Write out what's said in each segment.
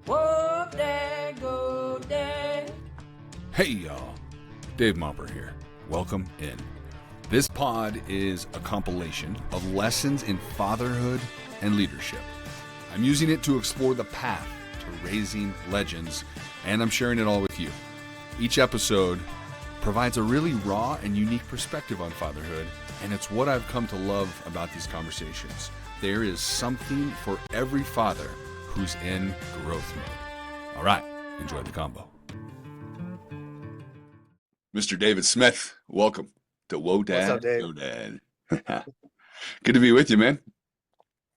Whoa, Dad, go, Dad. Hey y'all, Dave Mopper here. Welcome in. This pod is a compilation of lessons in fatherhood and leadership. I'm using it to explore the path to raising legends, and I'm sharing it all with you. Each episode provides a really raw and unique perspective on fatherhood, and it's what I've come to love about these conversations. There is something for every father who's in growth mode. All right, enjoy the combo. Mr. David Smith, welcome to Whoa Dad, What's up, Dave? Go Dad. Good to be with you, man.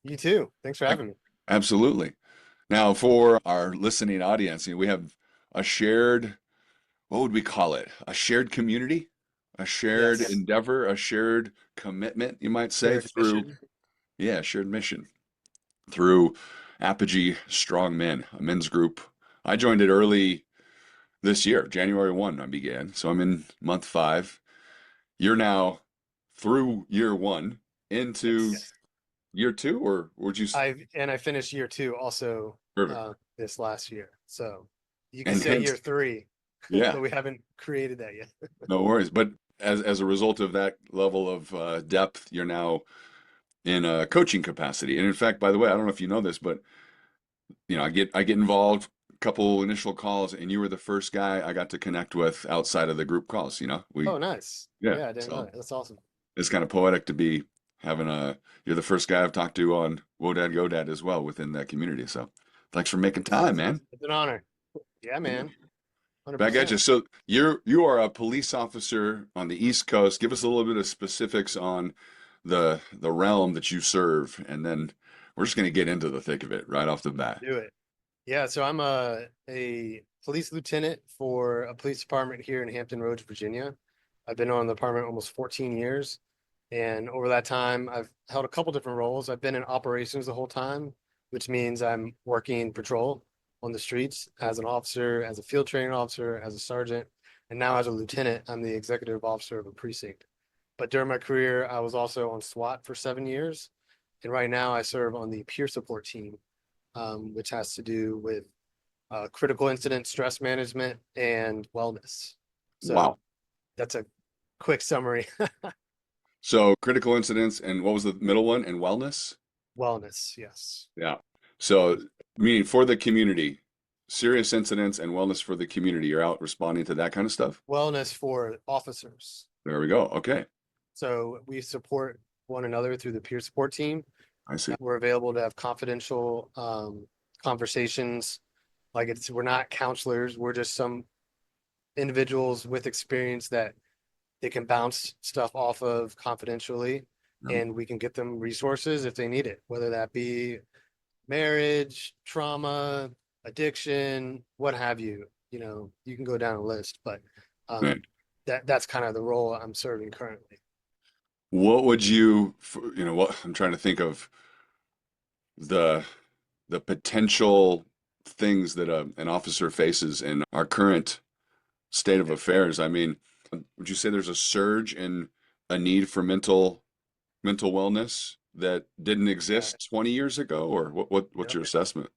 You too. Thanks for having me. Absolutely. Now, for our listening audience, we have a shared, what would we call it? A shared community, a shared Yes. endeavor, a shared commitment, you might say, Shared through, mission. shared mission through Apogee Strong Men, a men's group. I joined it early this year, January 1, I began. So I'm in month 5. You're now through year 1 into Yes. year 2, or would you? I finished year 2 also Perfect. this last year. So you can And say hence, year 3, yeah, but we haven't created that yet. no worries. But as a result of that level of depth, you're now in a coaching capacity. And in fact, by the way, I don't know if you know this, but I get involved, a couple initial calls, and you were the first guy I got to connect with outside of the group calls. Oh, nice. Yeah, Yeah, I didn't know so that. That's awesome. it's kind of poetic to be having you're the first guy I've talked to on Whoa Dad Go Dad as well within that community. So thanks for making time, man. It's an honor. Yeah, man. Back at 100%. you. So you are a police officer on the East Coast. Give us a little bit of specifics on the realm that you serve, and then we're just going to get into the thick of it right off the bat. Do it. Yeah, so I'm a police lieutenant for a police department here in Hampton Roads, Virginia. I've been on the department almost 14 years. And over that time, I've held a couple different roles. I've been in operations the whole time, which means I'm working patrol on the streets as an officer, as a field training officer, as a sergeant, and now as a lieutenant, I'm the executive officer of a precinct. But during my career, I was also on SWAT for 7 years. And right now I serve on the peer support team, which has to do with critical incident stress management and wellness. So Wow. that's a quick summary. So critical incidents, and what was the middle one? And wellness? Wellness, yes. Yeah. So meaning for the community, serious incidents and wellness for the community. You're out responding to that kind of stuff? Wellness for officers. There we go. Okay. So we support one another through the peer support team. I see. We're available to have confidential conversations. We're not counselors. We're just some individuals with experience that they can bounce stuff off of confidentially, Yeah. and we can get them resources if they need it, whether that be marriage, trauma, addiction, what have you. You can go down a list, but Man. that's kind of the role I'm serving currently. What would what I'm trying to think of the potential things that an officer faces in our current state of affairs. I mean, would you say there's a surge in a need for mental wellness that didn't exist 20 years ago, or what's Yep. your assessment?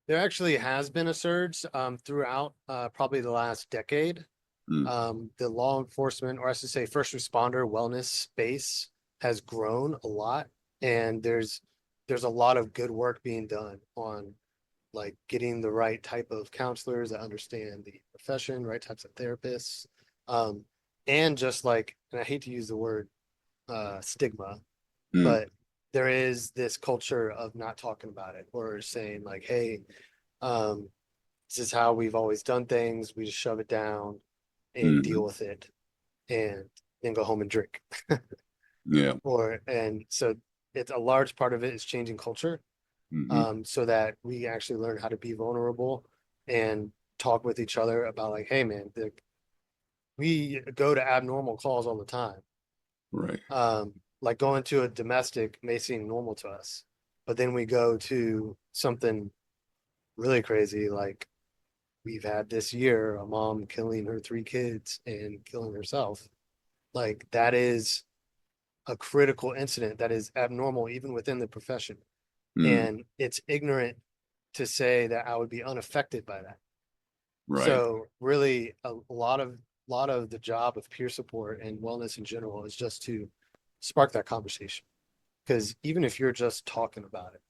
There actually has been a surge throughout probably the last decade. Mm, The law enforcement, or I should say first responder wellness space has grown a lot, and there's a lot of good work being done on like getting the right type of counselors that understand the profession, right types of therapists, um, and just like, and I hate to use the word stigma, mm, but there is this culture of not talking about it or saying like, hey, um, this is how we've always done things. We just shove it down and deal mm, with it and then go home and drink. yeah. And so it's a large part of it is changing culture, Hmm. so that we actually learn how to be vulnerable and talk with each other about like, hey man, we go to abnormal calls all the time. Right. Like going to a domestic may seem normal to us, but then we go to something really crazy, like we've had this year a mom killing her 3 kids and killing herself. Like that is a critical incident that is abnormal even within the profession. Mm, And it's ignorant to say that I would be unaffected by that. Right. So really a lot of the job of peer support and wellness in general is just to spark that conversation. Because even if you're just talking about it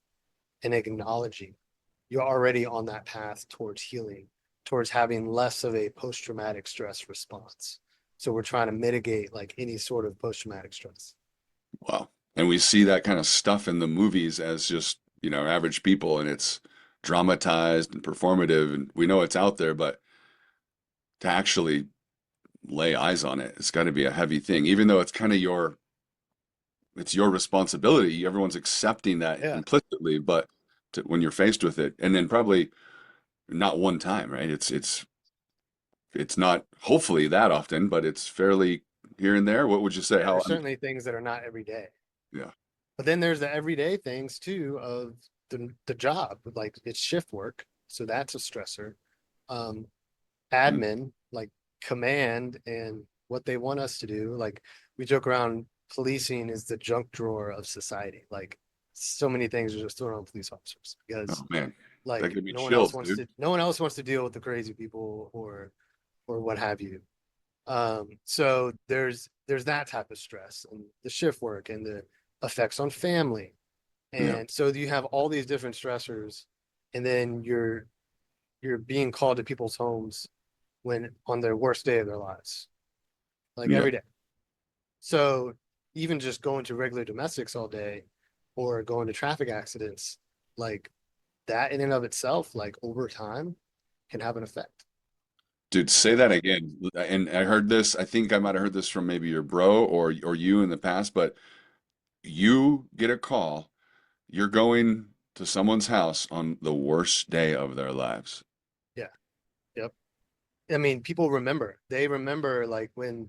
and acknowledging, you're already on that path towards healing, towards having less of a post-traumatic stress response. So we're trying to mitigate like any sort of post-traumatic stress. Wow. And we see that kind of stuff in the movies as just, average people, and it's dramatized and performative, and we know it's out there, but to actually lay eyes on it, it's got to be a heavy thing, even though it's kind of it's your responsibility. Everyone's accepting that Yeah, implicitly, but when you're faced with it, and then probably not one time, right? It's not hopefully that often, but it's fairly here and there. What would you say? yeah. How? There's certainly things that are not every day. Yeah. But then there's the everyday things too of the job, like it's shift work. So that's a stressor. Um, Mm. Admin, like command and what they want us to do. Like we joke around, policing is the junk drawer of society. Like so many things are just thrown on police officers because Oh man, that like gives me chills, dude. no one else wants to deal with the crazy people or what have you. So there's that type of stress and the shift work and the effects on family. Yeah. And so you have all these different stressors, and then you're being called to people's homes when on their worst day of their lives, like Yeah. every day. So even just going to regular domestics all day or going to traffic accidents, like that in and of itself, like over time, can have an effect. Dude, say that again. And I heard this, I think I might have heard this from maybe your bro or you in the past, but you get a call, you're going to someone's house on the worst day of their lives. Yeah. Yep. I mean, people remember. They remember like when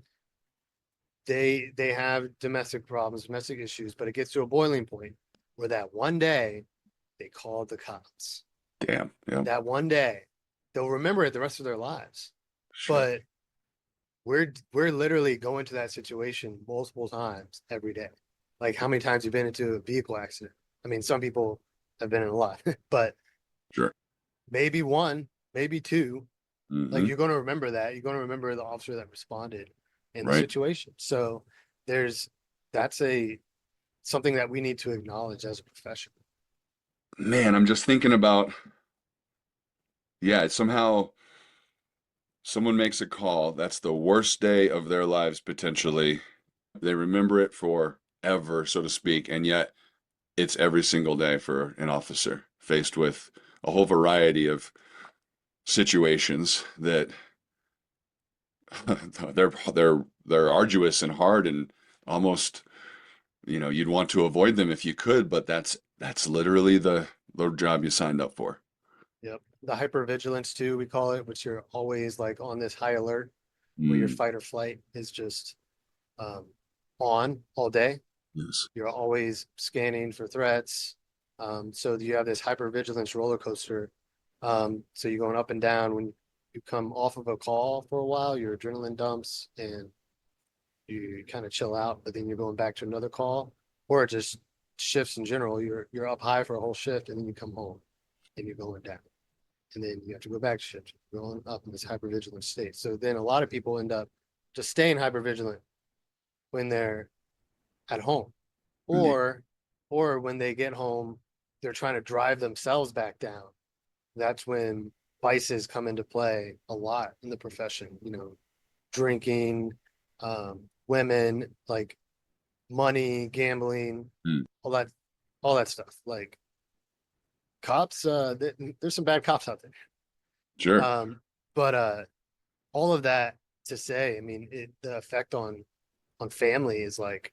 they have domestic problems, domestic issues, but it gets to a boiling point where that one day they called the cops. Damn. Yeah. That one day, they'll remember it the rest of their lives. Sure. But we're literally going to that situation multiple times every day. Like how many times you've been into a vehicle accident? I mean, some people have been in a lot, but Sure. maybe one, maybe two. Like Hmm. you're going to remember that. You're going to remember the officer that responded in the Right. situation. So there's that's a something that we need to acknowledge as a profession. Man, I'm just thinking about, yeah, somehow someone makes a call. That's the worst day of their lives potentially. They remember it forever, so to speak, and yet it's every single day for an officer faced with a whole variety of situations that they're arduous and hard and almost, you'd want to avoid them if you could, but that's literally the job you signed up for. Yep. The hypervigilance too, we call it, which you're always like on this high alert where your Mm, fight or flight is just um, on all day. yes. You're always scanning for threats. So you have this hypervigilance roller coaster. So you're going up and down when you come off of a call for a while, your adrenaline dumps and you kind of chill out, but then you're going back to another call, or it just shifts in general. You're up high for a whole shift and then you come home and you're going down. And then you have to go back to shift, going up in this hypervigilant state. So then a lot of people end up just staying hypervigilant when they're at home, Yeah. or or when they get home, they're trying to drive themselves back down. That's when vices come into play a lot in the profession. Drinking, women, like money, gambling, Mm, all that, all that stuff. Like cops, there's some bad cops out there. sure. But all of that to say, I mean, the effect on family is like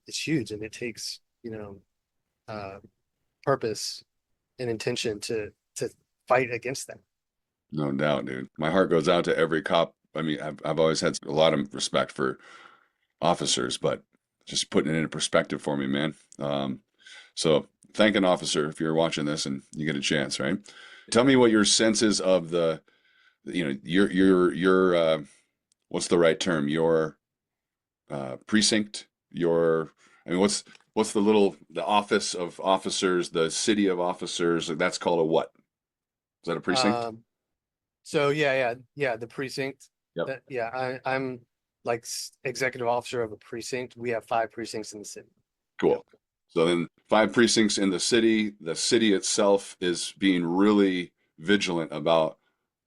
it's huge, and it takes uh, purpose and intention to fight against that. No doubt, dude. My heart goes out to every cop. I mean, I've always had a lot of respect for officers, but just putting it into perspective for me, man. So thank an officer if you're watching this and you get a chance, right? Tell me what your sense is of your what's the right term? Your precinct, I mean, what's the office of officers, the city of officers, that's called a what? Is that a precinct? Um, so yeah, the precinct. Yep. That yeah, I'm like executive officer of a precinct. We have 5 precincts in the city. Yep. Cool. So then 5 precincts in the city itself is being really vigilant about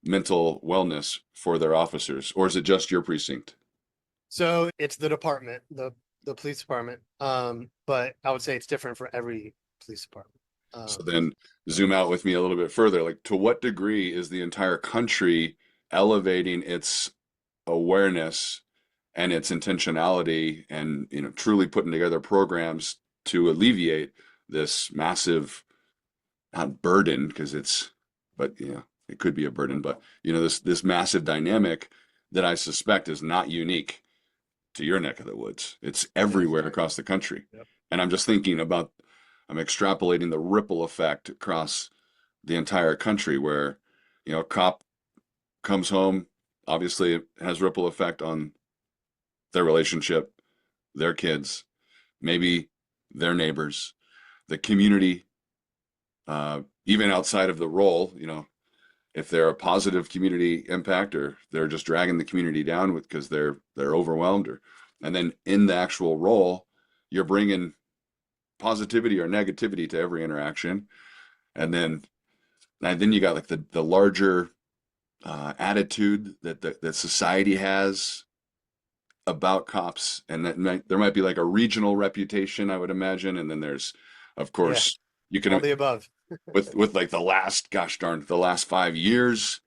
mental wellness for their officers, or is it just your precinct? So it's the department, the police department. But I would say it's different for every police department. So Um, then zoom out with me a little bit further. Like, to what degree is the entire country elevating its awareness and its intentionality and, truly putting together programs to alleviate this massive, not burden, because but it could be a burden, but this massive dynamic that I suspect is not unique to your neck of the woods. It's yeah. everywhere across the country. Yep. And I'm extrapolating the ripple effect across the entire country where, a cop comes home, obviously it has ripple effect on their relationship, their kids, maybe their neighbors, the community, even outside of the role, if they're a positive community impact or they're just dragging the community down because they're overwhelmed, and then in the actual role, you're bringing positivity or negativity to every interaction, and then you got like the larger attitude that society has about cops, and there might be like a regional reputation, I would imagine, and then there's, of Yeah, course, you all can the above. with like the last 5 years,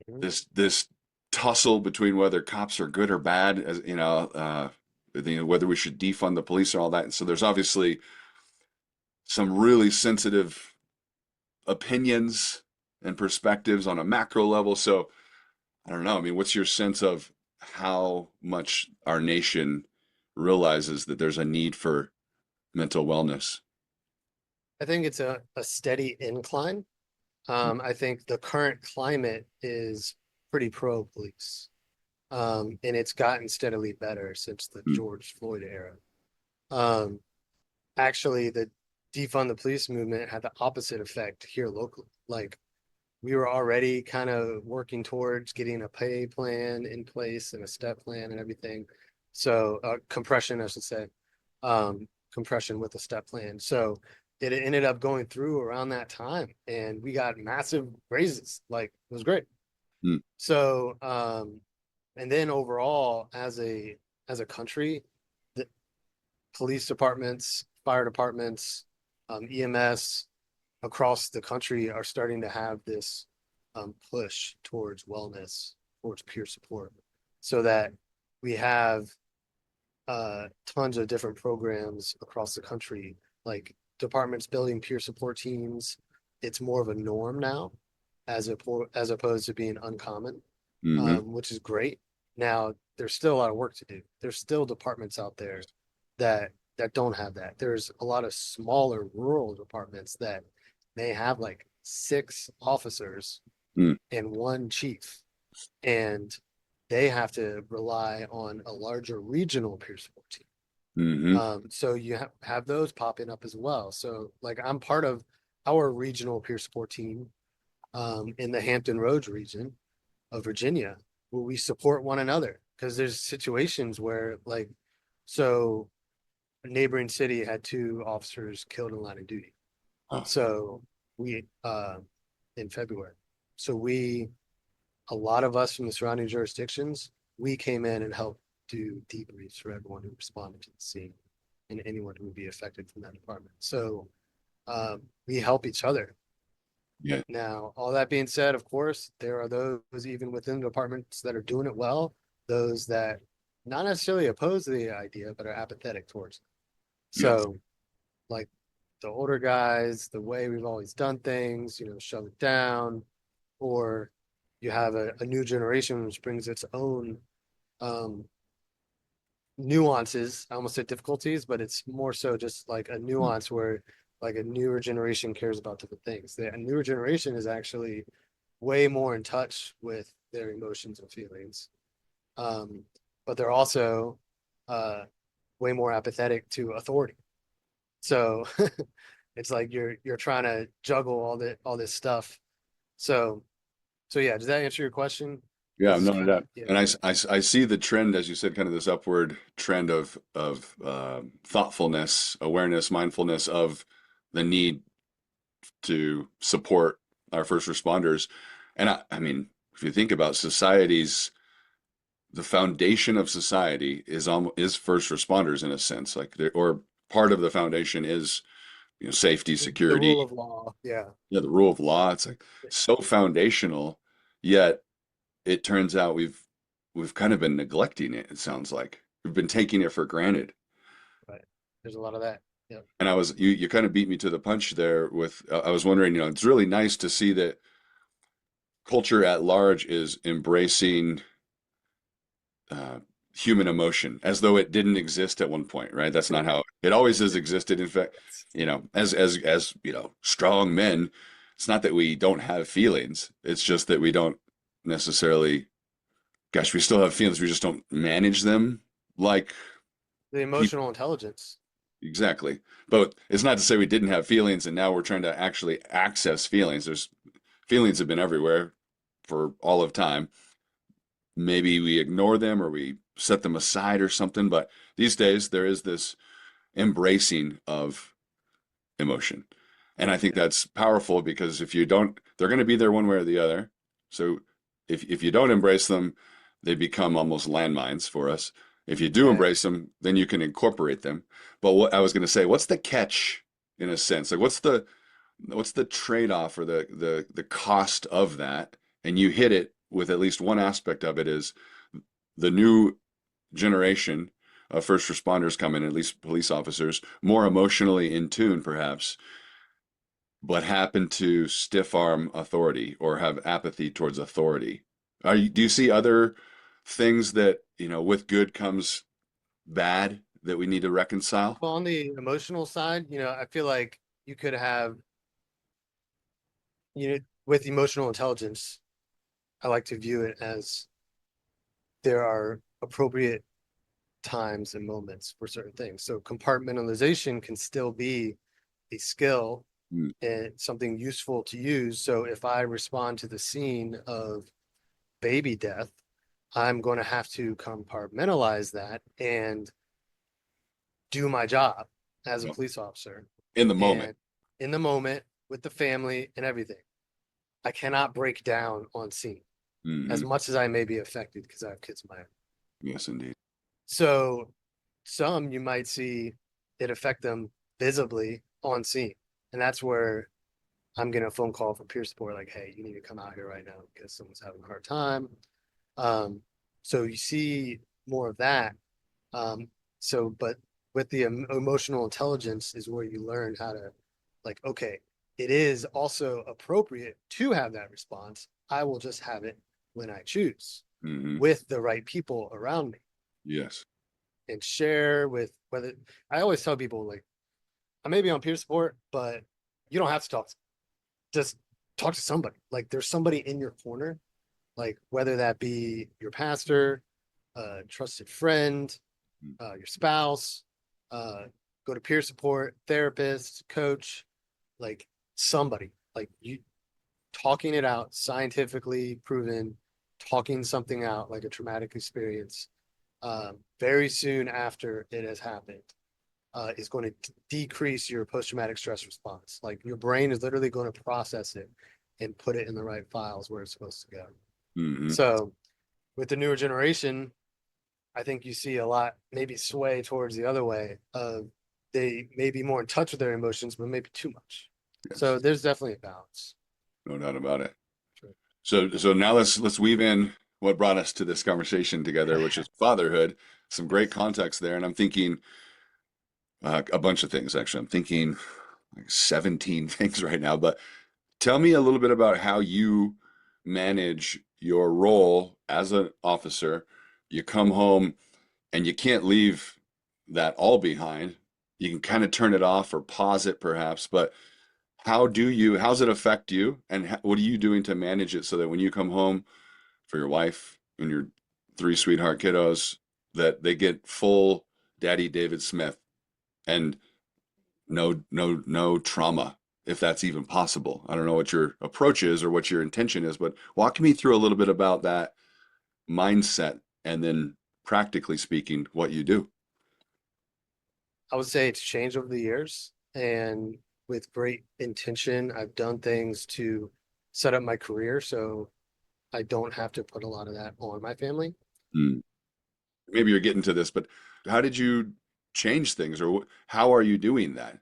Mhm. this tussle between whether cops are good or bad, as whether we should defund the police and all that. And so there's obviously some really sensitive opinions and perspectives on a macro level. So I don't know. I mean, what's your sense of how much our nation realizes that there's a need for mental wellness? I think it's a steady incline. I think the current climate is pretty pro police. And it's gotten steadily better since the Mm, George Floyd era. Um, Actually, the defund the police movement had the opposite effect here locally. Like we were already kind of working towards getting a pay plan in place and a step plan and everything. So compression, I should say, compression with a step plan. So it ended up going through around that time, and we got massive raises. Like it was great. mm, So and then overall, as a country, the police departments, fire departments, EMS across the country are starting to have this push towards wellness, towards peer support, so that we have tons of different programs across the country, like departments building peer support teams. It's more of a norm now, as opposed to being uncommon, hmm which is great. Now, there's still a lot of work to do. There's still departments out there that don't have that. There's a lot of smaller rural departments that may have like 6 officers mm, and 1 chief, and they have to rely on a larger regional peer support team. hmm So you have those popping up as well. So like I'm part of our regional peer support team in the Hampton Roads region of Virginia, where we support one another because there's situations where like so a neighboring city had 2 officers killed in line of duty. Oh, So we in February. So a lot of us from the surrounding jurisdictions, we came in and helped do debriefs for everyone who responded to the scene and anyone who would be affected from that department. So we help each other. yeah, Now, all that being said, of course, there are those even within the departments that are doing it well, those that not necessarily oppose the idea, but are apathetic towards it. yeah, So, like the older guys, the way we've always done things, shove it down, or you have a new generation which brings its own um, nuances. I almost said difficulties, but it's more so just like a mm, nuance where like a newer generation cares about different things. A newer generation is actually way more in touch with their emotions and feelings. Um, but they're also uh, way more apathetic to authority. So it's like you're trying to juggle all this stuff. So yeah, does that answer your question? Yeah, Is no, kind of that, and I see the trend, as you said, kind of this upward trend of thoughtfulness, awareness, mindfulness of the need to support our first responders. And I mean, if you think about societies, the foundation of society is first responders in a sense, like or part of the foundation is safety, the security, rule of law. Yeah. yeah, the rule of law. It's like so foundational, yet it turns out we've kind of been neglecting it. It sounds like we've been taking it for granted. Right. There's a lot of that. Yeah. And you kind of beat me to the punch there with I was wondering, it's really nice to see that culture at large is embracing uh, human emotion as though it didn't exist at one point, right? That's not how it always has existed. In fact, as strong men, it's not that we don't have feelings. It's just that we don't necessarily, gosh, we still have feelings. We just don't manage them like The people. emotional intelligence. Exactly. But it's not to say we didn't have feelings and now we're trying to actually access feelings. There's feelings have been everywhere for all of time. Maybe we ignore them or we set them aside or something, but these days there is this embracing of emotion. And I think Yeah. that's powerful because if you don't, they're going to be there one way or the other. So if you don't embrace them, they become almost landmines for us. If you do Yeah. embrace them, then you can incorporate them. But what I was going to say, what's the catch in a sense? Like what's the trade-off or the cost of that? And you hit it with at least one aspect of it is the new generation of first responders come in, at least police officers, more emotionally in tune, perhaps, but happen to stiff arm authority or have apathy towards authority. Do you see other things that, with good comes bad that we need to reconcile? Well, on the emotional side, I feel like you could have, with emotional intelligence, I like to view it as there are appropriate times and moments for certain things. So compartmentalization can still be a skill Mm, and something useful to use. So if I respond to the scene of baby death, I'm going to have to compartmentalize that and do my job as a yeah. police officer. In the moment. And in the moment with the family and everything, I cannot break down on scene as Hmm. much as I may be affected because I have kids of my own. Yes, indeed. So some you might see it affect them visibly on scene. And that's where I'm getting a phone call from peer support, like, hey, you need to come out here right now because someone's having a hard time. Um, so you see more of that. Um, but with the emotional intelligence is where you learn how to, like, okay, it is also appropriate to have that response. I will just have it when I choose Hmm. with the right people around me Yes. and share with whether I always tell people, like, I may be on peer support, but you don't have to talk. Just talk to somebody. Like, there's somebody in your corner, like whether that be your pastor, a trusted friend, your spouse, uh, go to peer support, therapist, coach, like somebody, like you talking it out, scientifically proven, talking something out like a traumatic experience, very soon after it has happened, is going to decrease your post-traumatic stress response. Like your brain is literally going to process it and put it in the right files where it's supposed to go. Hmm. So with the newer generation, I think you see a lot maybe sway towards the other way of they may be more in touch with their emotions, but maybe too much. So Yes. there's definitely a balance. No doubt about it. Sure. So now let's weave in what brought us to this conversation together, which is fatherhood. Some great Yes. context there, and I'm thinking a bunch of things actually. I'm thinking like 17 things right now, but tell me a little bit about how you manage your role as an officer. You come home and you can't leave that all behind. You can kind of turn it off or pause it perhaps, but how's it affect you? And what are you doing to manage it so that when you come home for your wife and your three sweetheart kiddos, that they get full Daddy David Smith and no trauma, if that's even possible. I don't know what your approach is or what your intention is, but walk me through a little bit about that mindset and then practically speaking, what you do. I would say it's changed over the years, and with great intention, I've done things to set up my career so I don't have to put a lot of that on my family. Hmm. Maybe you're getting to this, but how did you change things or how are you doing that?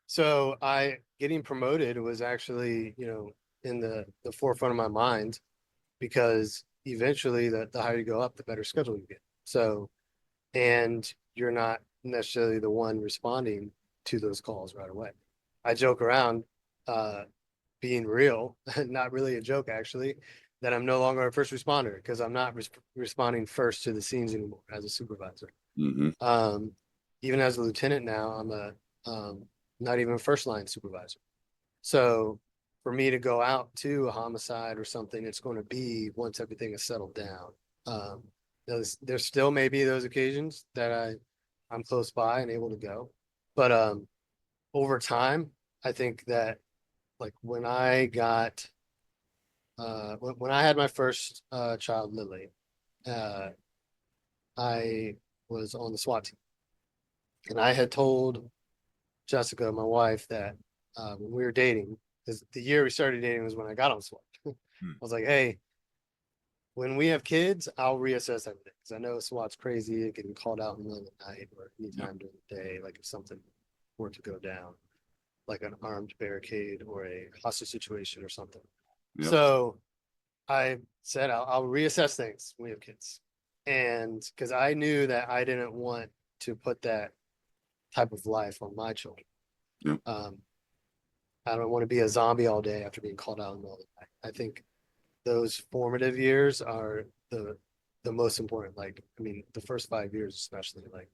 So I getting promoted was actually, in the forefront of my mind because eventually the higher you go up, the better schedule you get. So, and you're not necessarily the one responding to those calls right away. I joke around, uh, being real, not really a joke actually, that I'm no longer a first responder because I'm not responding first to the scenes anymore as a supervisor. Hmm. Um, Even as a lieutenant now, I'm not even a first line supervisor. So for me to go out to a homicide or something, it's going to be once everything is settled down. Um, there's still maybe those occasions that I'm close by and able to go, but over time, I think that like when I got when I had my first child, Lily, uh, I was on the SWAT team, and I had told Jessica, my wife, that when we were dating, because the year we started dating was when I got on SWAT. I was like, hey, when we have kids, I'll reassess everything because I know SWAT's crazy. It can be called out in the middle of the night or Yep. anytime during the day, like if something were to go down, like an armed barricade or a hostage situation or something. Yep. So I said I'll reassess things when we have kids, and because I knew that I didn't want to put that type of life on my children. Yep. I don't want to be a zombie all day after being called out in the middle of the night. I think those formative years are the most important. Like, I mean, the first 5 years especially, like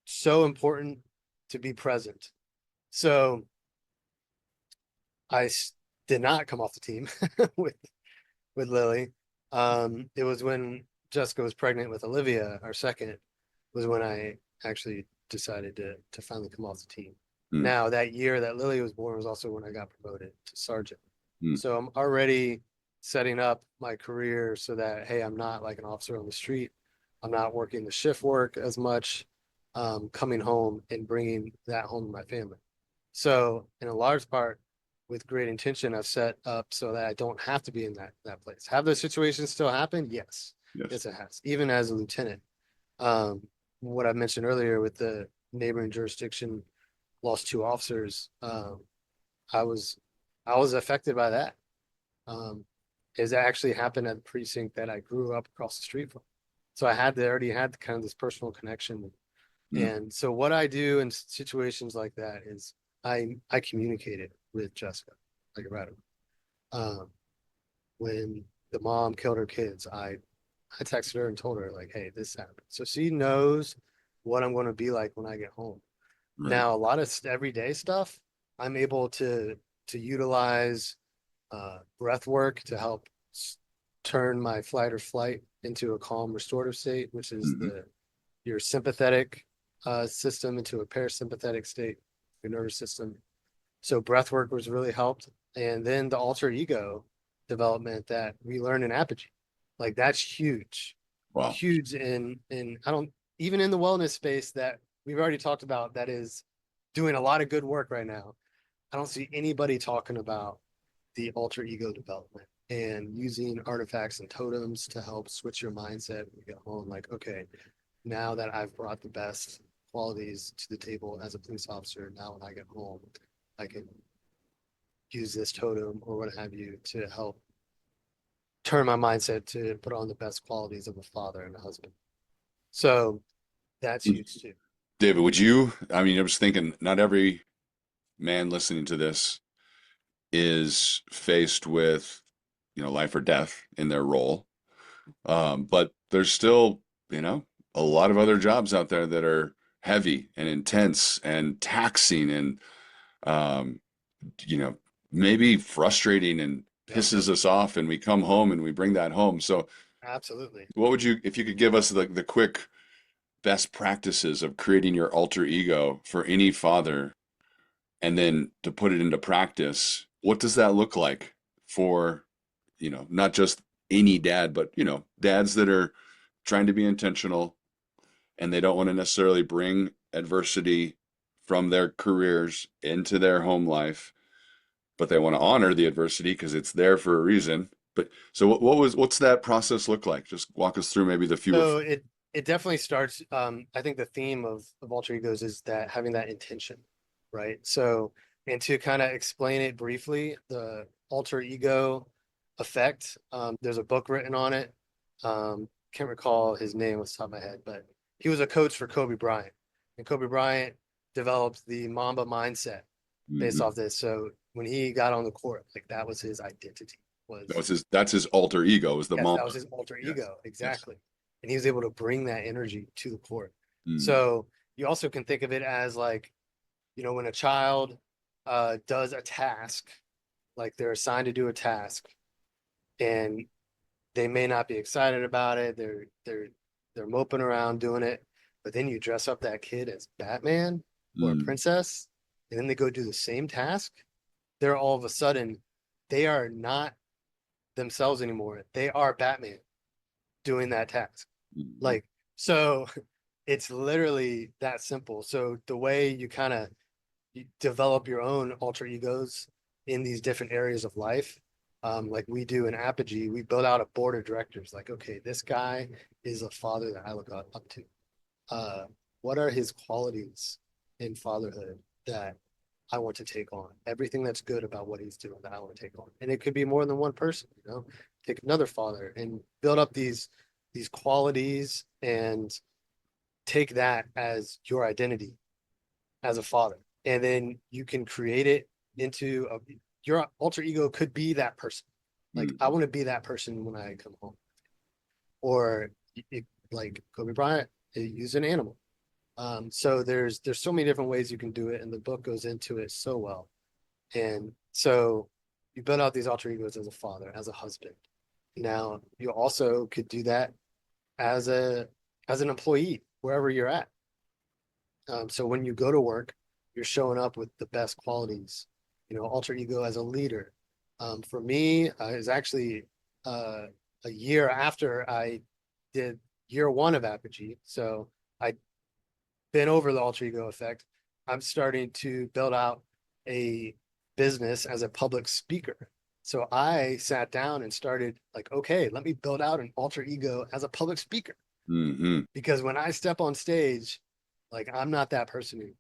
so important to be present. So I did not come off the team with Lily. It was when Jessica was pregnant with Olivia, our second, was when I actually decided to finally come off the team. Mm. Now that year that Lily was born was also when I got promoted to sergeant. Mm. So I'm already setting up my career so that hey, I'm not like an officer on the street. I'm not working the shift work as much, coming home and bringing that home to my family. So in a large part, with great intention, I've set up so that I don't have to be in that place. Have those situations still happen? Yes, Yes. yes, it has. Even as a lieutenant, um, what I mentioned earlier with the neighboring jurisdiction lost two officers. I was I was affected by that. Um, is that actually happened at the precinct that I grew up across the street from. So I had already had kind of this personal connection. Mm. And so what I do in situations like that is I communicated with Jessica, like right away. Um, when the mom killed her kids, I texted her and told her like, hey, this happened. So she knows what I'm going to be like when I get home. Right. Now, a lot of everyday stuff, I'm able to utilize breath work to help turn my flight or flight into a calm restorative state, which is Hmm. your sympathetic system into a parasympathetic state, your nervous system. So breath work was really helped. And then the alter ego development that we learn in apogee, like that's huge, Wow. huge in I don't even in the wellness space that we've already talked about that is doing a lot of good work right now. I don't see anybody talking about the alter ego development and using artifacts and totems to help switch your mindset when you get home. Like, okay, now that I've brought the best qualities to the table as a police officer, now when I get home, I can use this totem or what have you to help turn my mindset to put on the best qualities of a father and a husband. So that's huge too. David, would you, I mean, I was thinking not every man listening to this is faced with, life or death in their role. But there's still, a lot of other jobs out there that are heavy and intense and taxing and, um, you know, maybe frustrating and Yep, pisses us off. And we come home and we bring that home. So absolutely. what would you, if you could give us the quick best practices of creating your alter ego for any father and then to put it into practice, what does that look like for, not just any dad, but, dads that are trying to be intentional and they don't want to necessarily bring adversity from their careers into their home life, but they want to honor the adversity because it's there for a reason. But so what's that process look like? Just walk us through maybe the few. So it definitely starts. I think the theme of alter egos is that having that intention, right? So, and to kind of explain it briefly, the alter ego effect. There's a book written on it. Can't recall his name off the top of my head, but he was a coach for Kobe Bryant, and Kobe Bryant developed the Mamba mindset based Mhm. off this. So when he got on the court, like that was his identity. Was That's his alter ego, is the Yes, mom. that was his alter Yes. ego. Yes. Exactly. And he was able to bring that energy to the court. Mm. So you also can think of it as like, when a child does a task, like they're assigned to do a task and they may not be excited about it. They're moping around doing it, but then you dress up that kid as Batman or a Mm. princess, and then they go do the same task. They're all of a sudden, they are not themselves anymore. They are Batman doing that task. Mm. Like, so it's literally that simple. So the way you kind of develop your own alter egos in these different areas of life, like we do in Apogee, we build out a board of directors. Like, okay, this guy is a father that I look up to. Uh, what are his qualities in fatherhood that I want to take on? Everything that's good about what he's doing that I want to take on. And it could be more than one person, take another father and build up these qualities and take that as your identity as a father. And then you can create it into your alter ego could be that person. Like, I Mm. want to be that person when I come home. Or like Kobe Bryant, he used an animal. So there's so many different ways you can do it, and the book goes into it so well. And so you build out these alter egos as a father, as a husband. Now you also could do that as an employee wherever you're at. So when you go to work, you're showing up with the best qualities. Alter ego as a leader. For me, it's actually a year after I did year one of Apogee. So I been over the alter ego effect. I'm starting to build out a business as a public speaker. So I sat down and started like, okay, let me build out an alter ego as a public speaker. Mhm. Because when I step on stage, like I'm not that person anymore.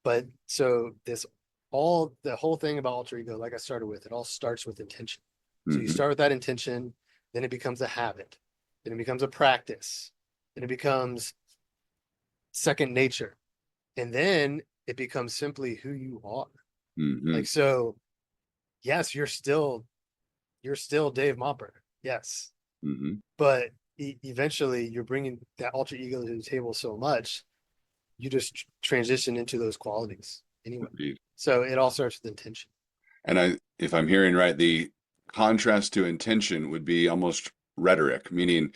But so the whole thing about alter ego, like I started with, it all starts with intention. So you Mhm. start with that intention, then it becomes a habit, then it becomes a practice, then it becomes second nature, and then it becomes simply who you are. Like, Mhm. so yes, you're still Dave Mopper. Yes. Mhm. But eventually you're bringing that alter ego to the table so much, you just transition into those qualities anyway. Indeed. So it all starts with intention. And if I'm hearing right, the contrast to intention would be almost rhetoric, meaning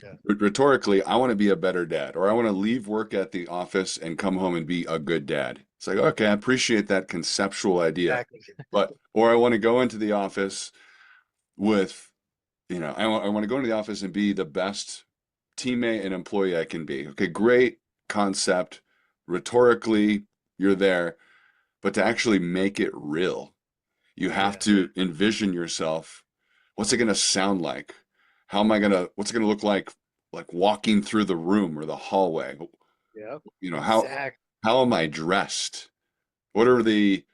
Yeah. rhetorically, I want to be a better dad, or I want to leave work at the office and come home and be a good dad. It's like, okay, I appreciate that conceptual idea, Exactly. or I want to go into the office with, I want to go into the office and be the best teammate and employee I can be. Okay, great concept. Rhetorically, you're there, but to actually make it real, you have Yeah. to envision yourself. What's it going to sound like? What's it going to look like walking through the room or the hallway? Yeah. You know, how, Exactly. how am I dressed? What are the,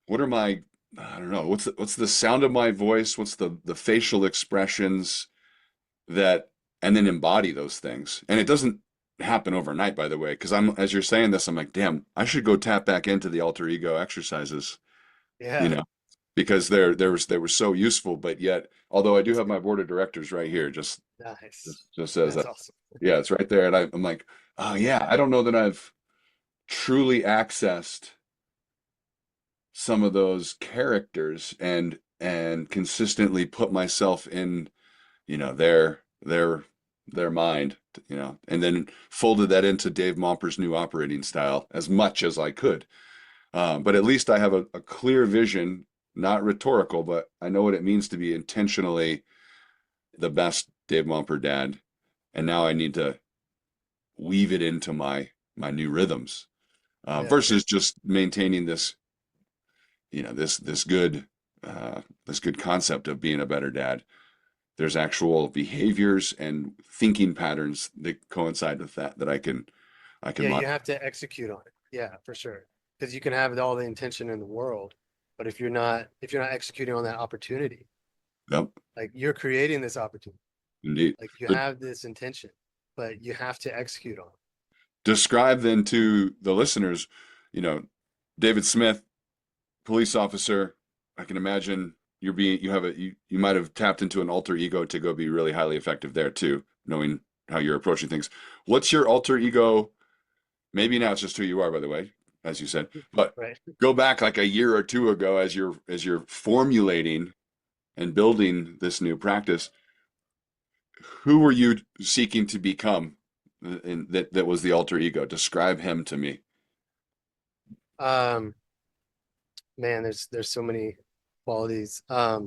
what are my, I don't know, what's the sound of my voice? What's the facial expressions that, and then embody those things. And it doesn't happen overnight, by the way, because as you're saying this, I'm like, damn, I should go tap back into the alter ego exercises, you Yeah. know, because they were so useful. But yet, although I do have my board of directors right here, Nice. just says That's that, awesome. yeah, it's right there, and I'm like, oh yeah, I don't know that I've truly accessed some of those characters and consistently put myself in, their mind. and then folded that into Dave Momper's new operating style as much as I could. But at least I have a clear vision, not rhetorical, but I know what it means to be intentionally the best Dave Momper dad. And now I need to weave it into my new rhythms, Yeah. versus just maintaining this, this good concept of being a better dad. There's actual behaviors and thinking patterns that coincide with that I can Yeah, you model. have to execute on it. Yeah, for sure. Because you can have all the intention in the world, but if you're not executing on that opportunity, Yep, like you're creating this opportunity, indeed. like you So have this intention, but you have to execute on it. describe then to the listeners, you know, David Smith, police officer. I can imagine you might have tapped into an alter ego to go be really highly effective there too, knowing how you're approaching things. What's your alter ego? Maybe now it's just who you are, by the way, as you said. But Right. go back like a year or two ago as you're formulating and building this new practice. Who were you seeking to become? That was the alter ego. Describe him to me. Um, Man, there's so many qualities. I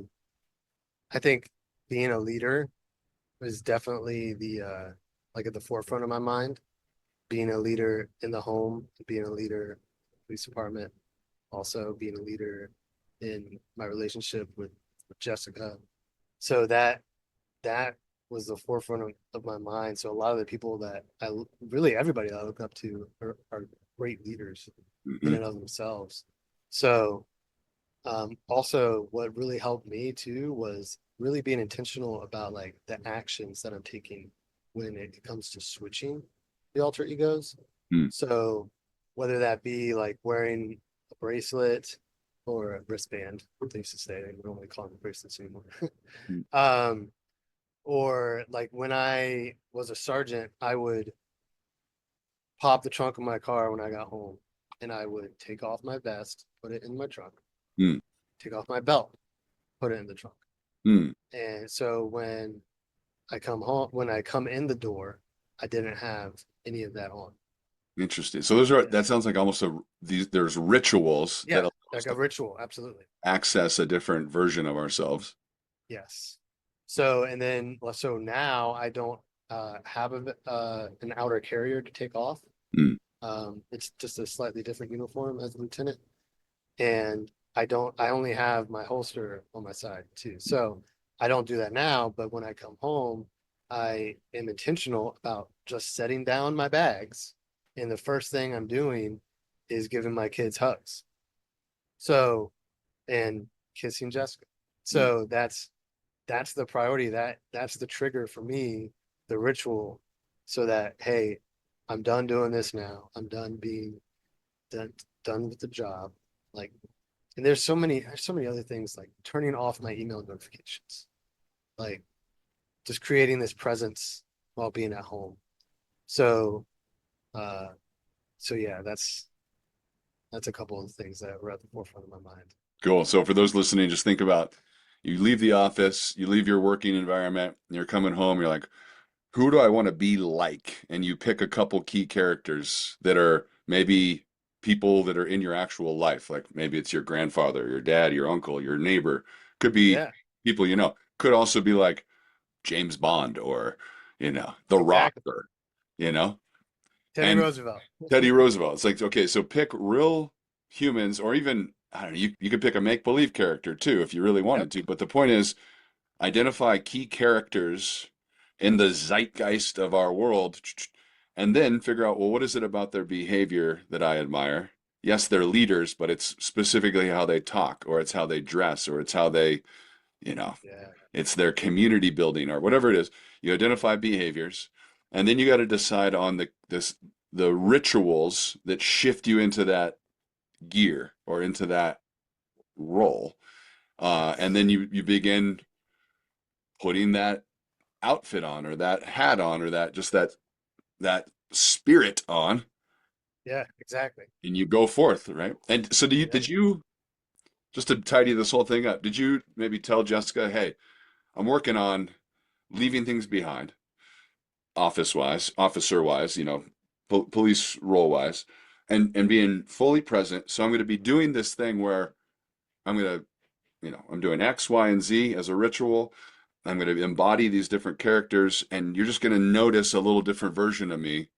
think being a leader is definitely the like at the forefront of my mind. Being a leader in the home, being a leader in the police department, also being a leader in my relationship with Jessica. So that was the forefront of my mind. So a lot of the people that really everybody that I look up to are great leaders in Hmm. and of themselves. So also what really helped me too was really being intentional about like the actions that I'm taking when it comes to switching the alter egos. Hmm. So whether that be like wearing a bracelet or a wristband, they used to say, we don't really call them bracelets anymore. um, or like when I was a sergeant, I would pop the trunk of my car when I got home and I would take off my vest, put it in my trunk, Hmm. take off my belt, put it in the trunk. Hmm. And so when I come in the door, I didn't have any of that on. Interesting. So Yeah. that sounds like almost there's rituals that Yeah. allow us Like a to ritual. Absolutely. access a different version of ourselves. Yes. So, and then, so now I don't have an outer carrier to take off. Hmm. It's just a slightly different uniform as a lieutenant. And I only have my holster on my side too. So I don't do that now, but when I come home, I am intentional about just setting down my bags. And the first thing I'm doing is giving my kids hugs. So, and kissing Jessica. Hmm. So that's the priority. That's the trigger for me, the ritual, so that hey, I'm done doing this now. I'm done being done done with the job. Like, and there's so many other things like turning off my email notifications, like just creating this presence while being at home. So uh so yeah, that's a couple of things that were at the forefront of my mind. Cool. So for those listening, just think about you leave the office, you leave your working environment, and you're coming home, you're like, who do I want to be like? And you pick a couple key characters that are maybe people that are in your actual life. Like maybe it's your grandfather, your dad, your uncle, your neighbor. Could be Yeah, people you know. Could also be like James Bond or, The Rock exactly. or, you know, Teddy and Roosevelt. Teddy Roosevelt. It's like, okay, so pick real humans or even, I don't know, you could pick a make-believe character too if you really Yep. wanted to. But the point is, identify key characters in the zeitgeist of our world, and then figure out, well, what is it about their behavior that I admire? Yes, they're leaders, but it's specifically how they talk, or it's how they dress, or it's how they, you know, Yeah. it's their community building, or whatever it is. You identify behaviors, and then you got to decide on the rituals that shift you into that gear or into that role. And Yes. then you begin putting that outfit on or that hat on or that spirit on, Yeah, exactly. and you go forth, right? And so Yep. did you, just to tidy this whole thing up, did you maybe tell Jessica, hey, I'm working on leaving things behind, officer wise, police role wise, and being fully present. So I'm going to be doing this thing where I'm going to, I'm doing X, Y, and Z as a ritual. I'm going to embody these different characters, and you're just going to notice a little different version of me.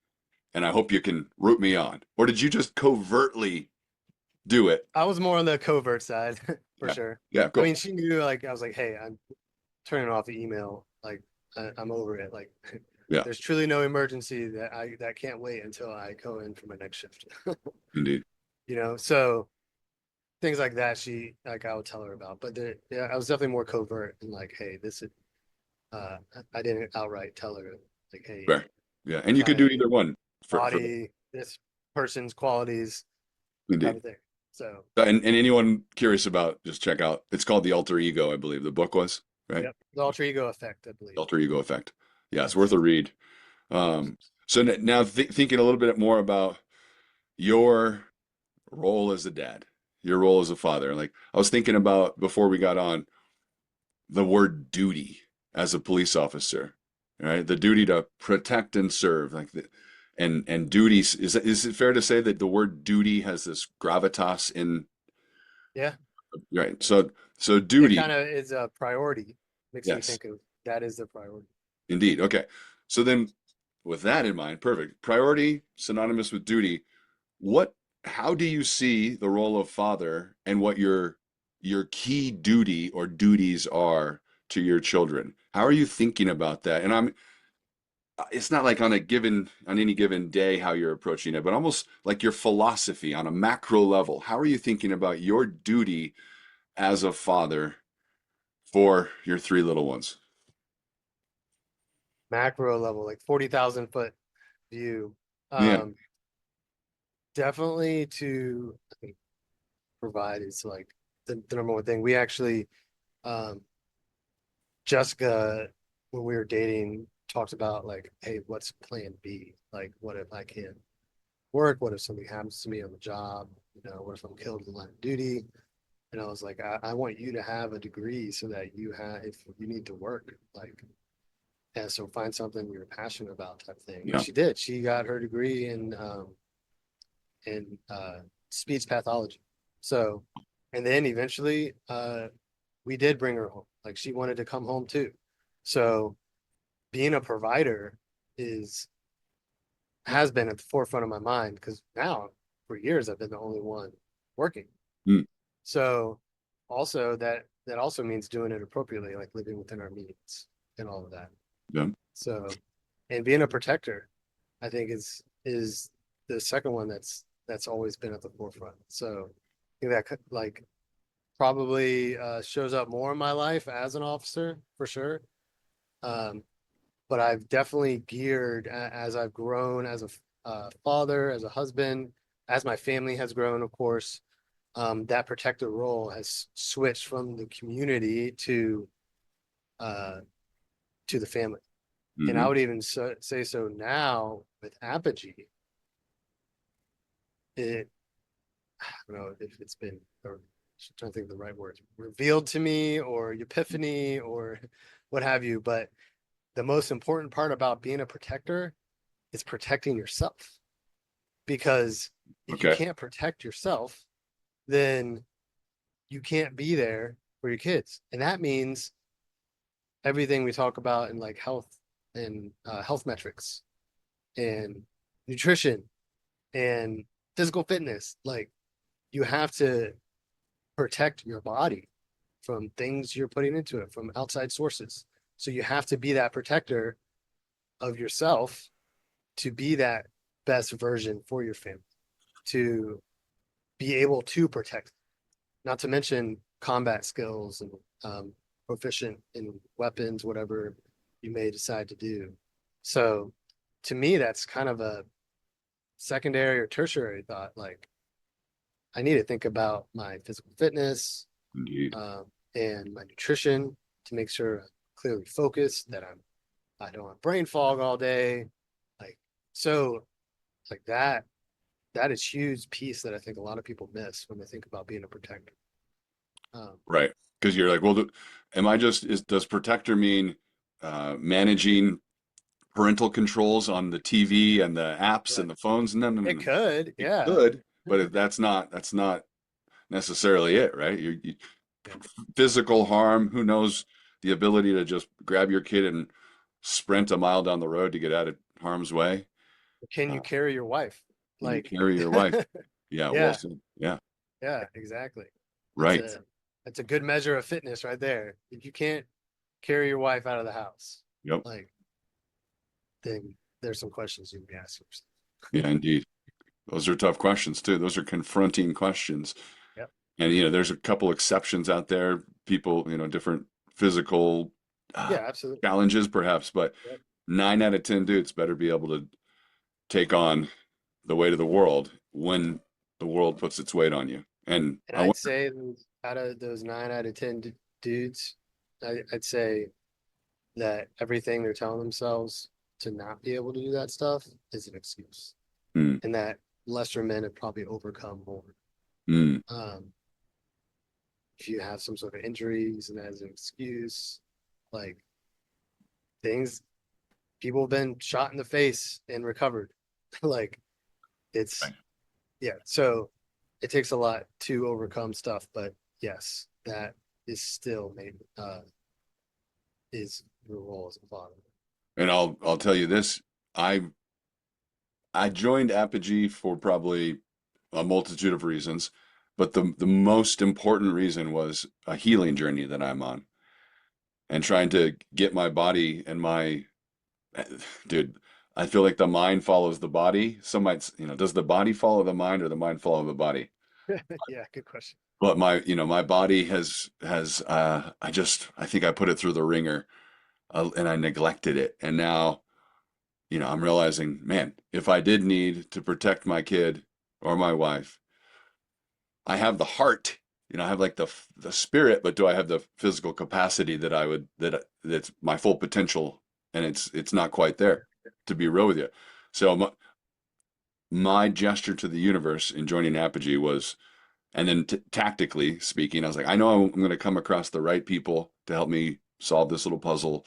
And I hope you can root me on. Or did you just covertly do it? I was more on the covert side for Yeah. sure. Yeah, I cool. mean, she knew, like, I was like, hey, I'm turning off the email. Like, I'm over it. Like, Yeah, there's truly no emergency that can't wait until I go in for my next shift. indeed. So things like that, I would tell her about. But yeah, I was definitely more covert and like, hey, this is, uh, I didn't outright tell her like, hey, Right. Yeah. And you could do I either one for that. embody this person's qualities type Indeed. of thing. So, And anyone curious about, just check out, it's called The Alter Ego, I believe the book was, right? yep, the alter ego effect, I believe. Alter Ego Effect. Yeah, it's worth Yes. a read. So now thinking a little bit more about your role as a dad, your role as a father. Like I was thinking about before we got on the word duty as a police officer, right? The duty to protect and serve, and duties. Is it fair to say that the word duty has this gravitas in, Yeah. right? So It kind duty, of is a priority. Makes me yes, think of that is the priority. indeed. Okay. So then with that in mind, perfect. Priority synonymous with duty. What, how do you see the role of father and what your key duty or duties are to your children? How are you thinking about that? And it's not like on any given day how you're approaching it, but almost like your philosophy on a macro level. How are you thinking about your duty as a father for your three little ones? Macro level, like 40,000 foot view. Yeah. Um, Definitely to provide is like the number one thing. We actually, um, Jessica, when we were dating, talked about like, hey, what's plan B? Like, what if I can't work? What if something happens to me on the job? What if I'm killed in the line of duty? And I was like, I want you to have a degree so that if you need to work, like, and so find something you're passionate about type thing. And Yeah. she did. She got her degree in speech pathology. So, and then eventually, we did bring her home. Like she wanted to come home too. So being a provider is has been at the forefront of my mind because now for years I've been the only one working. Mm, So also that also means doing it appropriately, like living within our means and all of that. yeah. So, and being a protector, I think is the second one that's always been at the forefront. So, I think that like probably shows up more in my life as an officer for sure. Um, but I've definitely geared as I've grown as a father, as a husband, as my family has grown, of course. That protector role has switched from the community uh, to the family. And I Hmm. would even say so now with Apogee. I don't know if it's been, or I'm trying to think of the right words, revealed to me or epiphany or what have you. But the most important part about being a protector is protecting yourself. Because if you Okay. can't protect yourself, then you can't be there for your kids. And that means everything we talk about in like health and health metrics and nutrition and physical fitness. Like you have to protect your body from things you're putting into it from outside sources. So you have to be that protector of yourself to be that best version for your family, to be able to protect, not to mention combat skills and proficient in weapons, whatever you may decide to do. So to me, that's kind of a secondary or tertiary thought. Like I need to think about my physical fitness Indeed. um, and my nutrition to make sure I'm clearly focused, that I don't have brain fog all day. Like so like that is huge piece that I think a lot of people miss when they think about being a protector. Right. Because you're like, well, am I just, does protector mean managing parental controls on the TV and the apps and the phones. No, no, no, It no. could, It yeah. could, but that's not necessarily it, right? Yeah. Physical harm, who knows, the ability to just grab your kid and sprint a mile down the road to get out of harm's way. Can Uh, you carry your wife? can you Like, carry your wife? Yeah, well, yeah, so, yeah, yeah, exactly. That's right. that's a good measure of fitness right there. If you can't carry your wife out of the house, Yep. like, then there's some questions you can be asking yourself. Yeah, indeed. Those are tough questions too. Those are confronting questions. Yep. And there's a couple exceptions out there, people, different physical uh, Yeah, absolutely. challenges perhaps, but Yep. 9 out of 10 dudes better be able to take on the weight of the world when the world puts its weight on you. And And I I'd wonder, say out of those 9 out of 10 dudes, I'd say that everything they're telling themselves to not be able to do that stuff is an excuse, mm, and that lesser men have probably overcome more. mm, Um, if you have some sort of injuries and as an excuse, like things, people have been shot in the face and recovered. Like it's, right. yeah. So it takes a lot to overcome stuff, but yes, that is still made, is your role as a father. And I'll tell you this, I I joined Apogee for probably a multitude of reasons, but the most important reason was a healing journey that I'm on and trying to get my body and my dude, I feel like the mind follows the body. Some might, does the body follow the mind or the mind follow the body? Yeah, good question. But my body I think I put it through the ringer, and I neglected it. And now, I'm realizing, man, if I did need to protect my kid or my wife, I have the heart, I have like the spirit, but do I have the physical capacity that's my full potential? And it's not quite there, to be real with you. So my gesture to the universe in joining Apogee was, and then tactically speaking, I was like, I know I'm going to come across the right people to help me solve this little puzzle,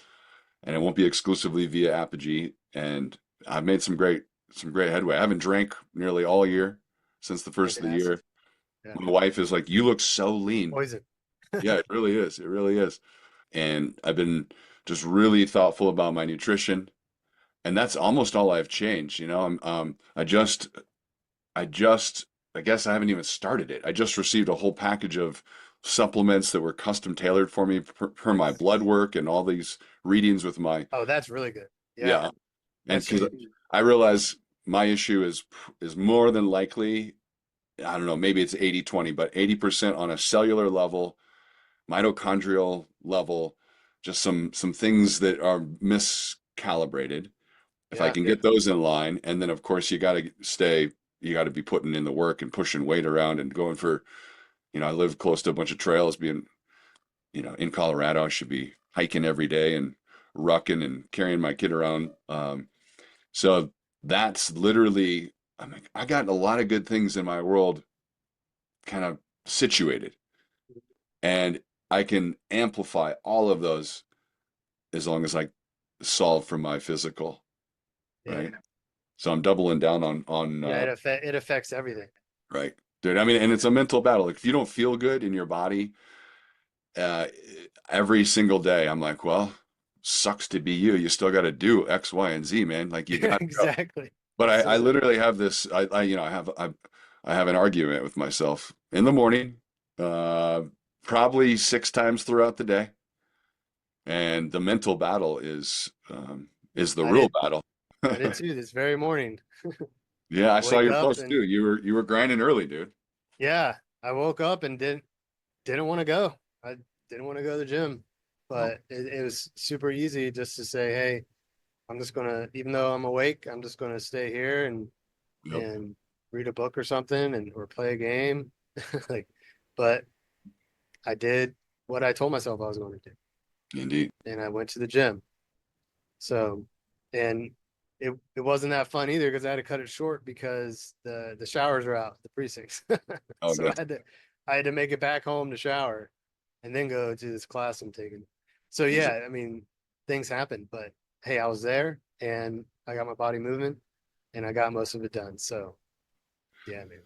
and it won't be exclusively via Apogee. And I've made some great headway. I haven't drank nearly all year since the first of the Fantastic. year. Yeah. My wife is like, "You look so lean." Poison. Yeah, it really is. It really is. And I've been just really thoughtful about my nutrition, and that's almost all I've changed. I just, I guess I haven't even started it. I just received a whole package of supplements that were custom tailored for me per my Nice. blood work and all these readings with my, Oh, that's really good. Yeah, yeah. And that's because huge. I realize my issue is more than likely, I don't know, maybe it's 80-20, but 80% on a cellular level, mitochondrial level, just some things that are miscalibrated. If I Yeah, can get those in line, and then of course you got to be putting in the work and pushing weight around and going for, I live close to a bunch of trails, being, in Colorado, I should be hiking every day and rucking and carrying my kid around. So that's literally, I'm like, I got a lot of good things in my world kind of situated, and I can amplify all of those as long as I solve for my physical, yeah, right? So I'm doubling down on yeah. It affects everything. right, dude. I mean, and it's a mental battle. Like, if you don't feel good in your body, uh, every single day, I'm like, well, sucks to be you. You still got to do X, Y, and Z, man. Like, you got to go. Exactly. But I Absolutely. literally have this. I have an argument with myself in the morning, uh, probably 6 times throughout the day, and the mental battle is the I real did. battle. I did too. This very morning. Yeah, I I saw wake your up post and too. You were grinding early, dude. yeah, I woke up and didn't want to go. I didn't want to go to the gym, No. but it was super easy just to say, hey, I'm just gonna, even though I'm awake, I'm just gonna stay here Yep. and read a book or something and or play a game. Like, but I did what I told myself I was going to do, Indeed. and I went to the gym. So, and it wasn't that fun either because I had to cut it short because the showers are out, the precincts. Oh, So that's I had to make it back home to shower and then go to this class I'm taking. So yeah, I mean, things happen, but hey, I was there and I got my body moving, and I got most of it done. So yeah, man.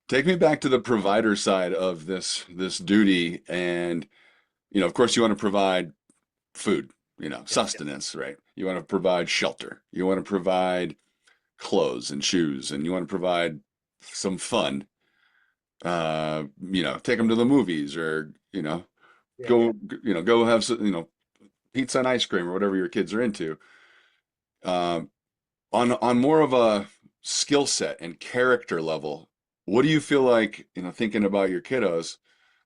Take me back to the provider side of this duty, and of course, you want to provide food, Yep, yep. sustenance, right? You want to provide shelter. You want to provide clothes and shoes, and you want to provide some fun. Take them to the movies, or Yeah, yeah. go have some, pizza and ice cream or whatever your kids are into. Um, on more of a skill set and character level, what do you feel like, thinking about your kiddos?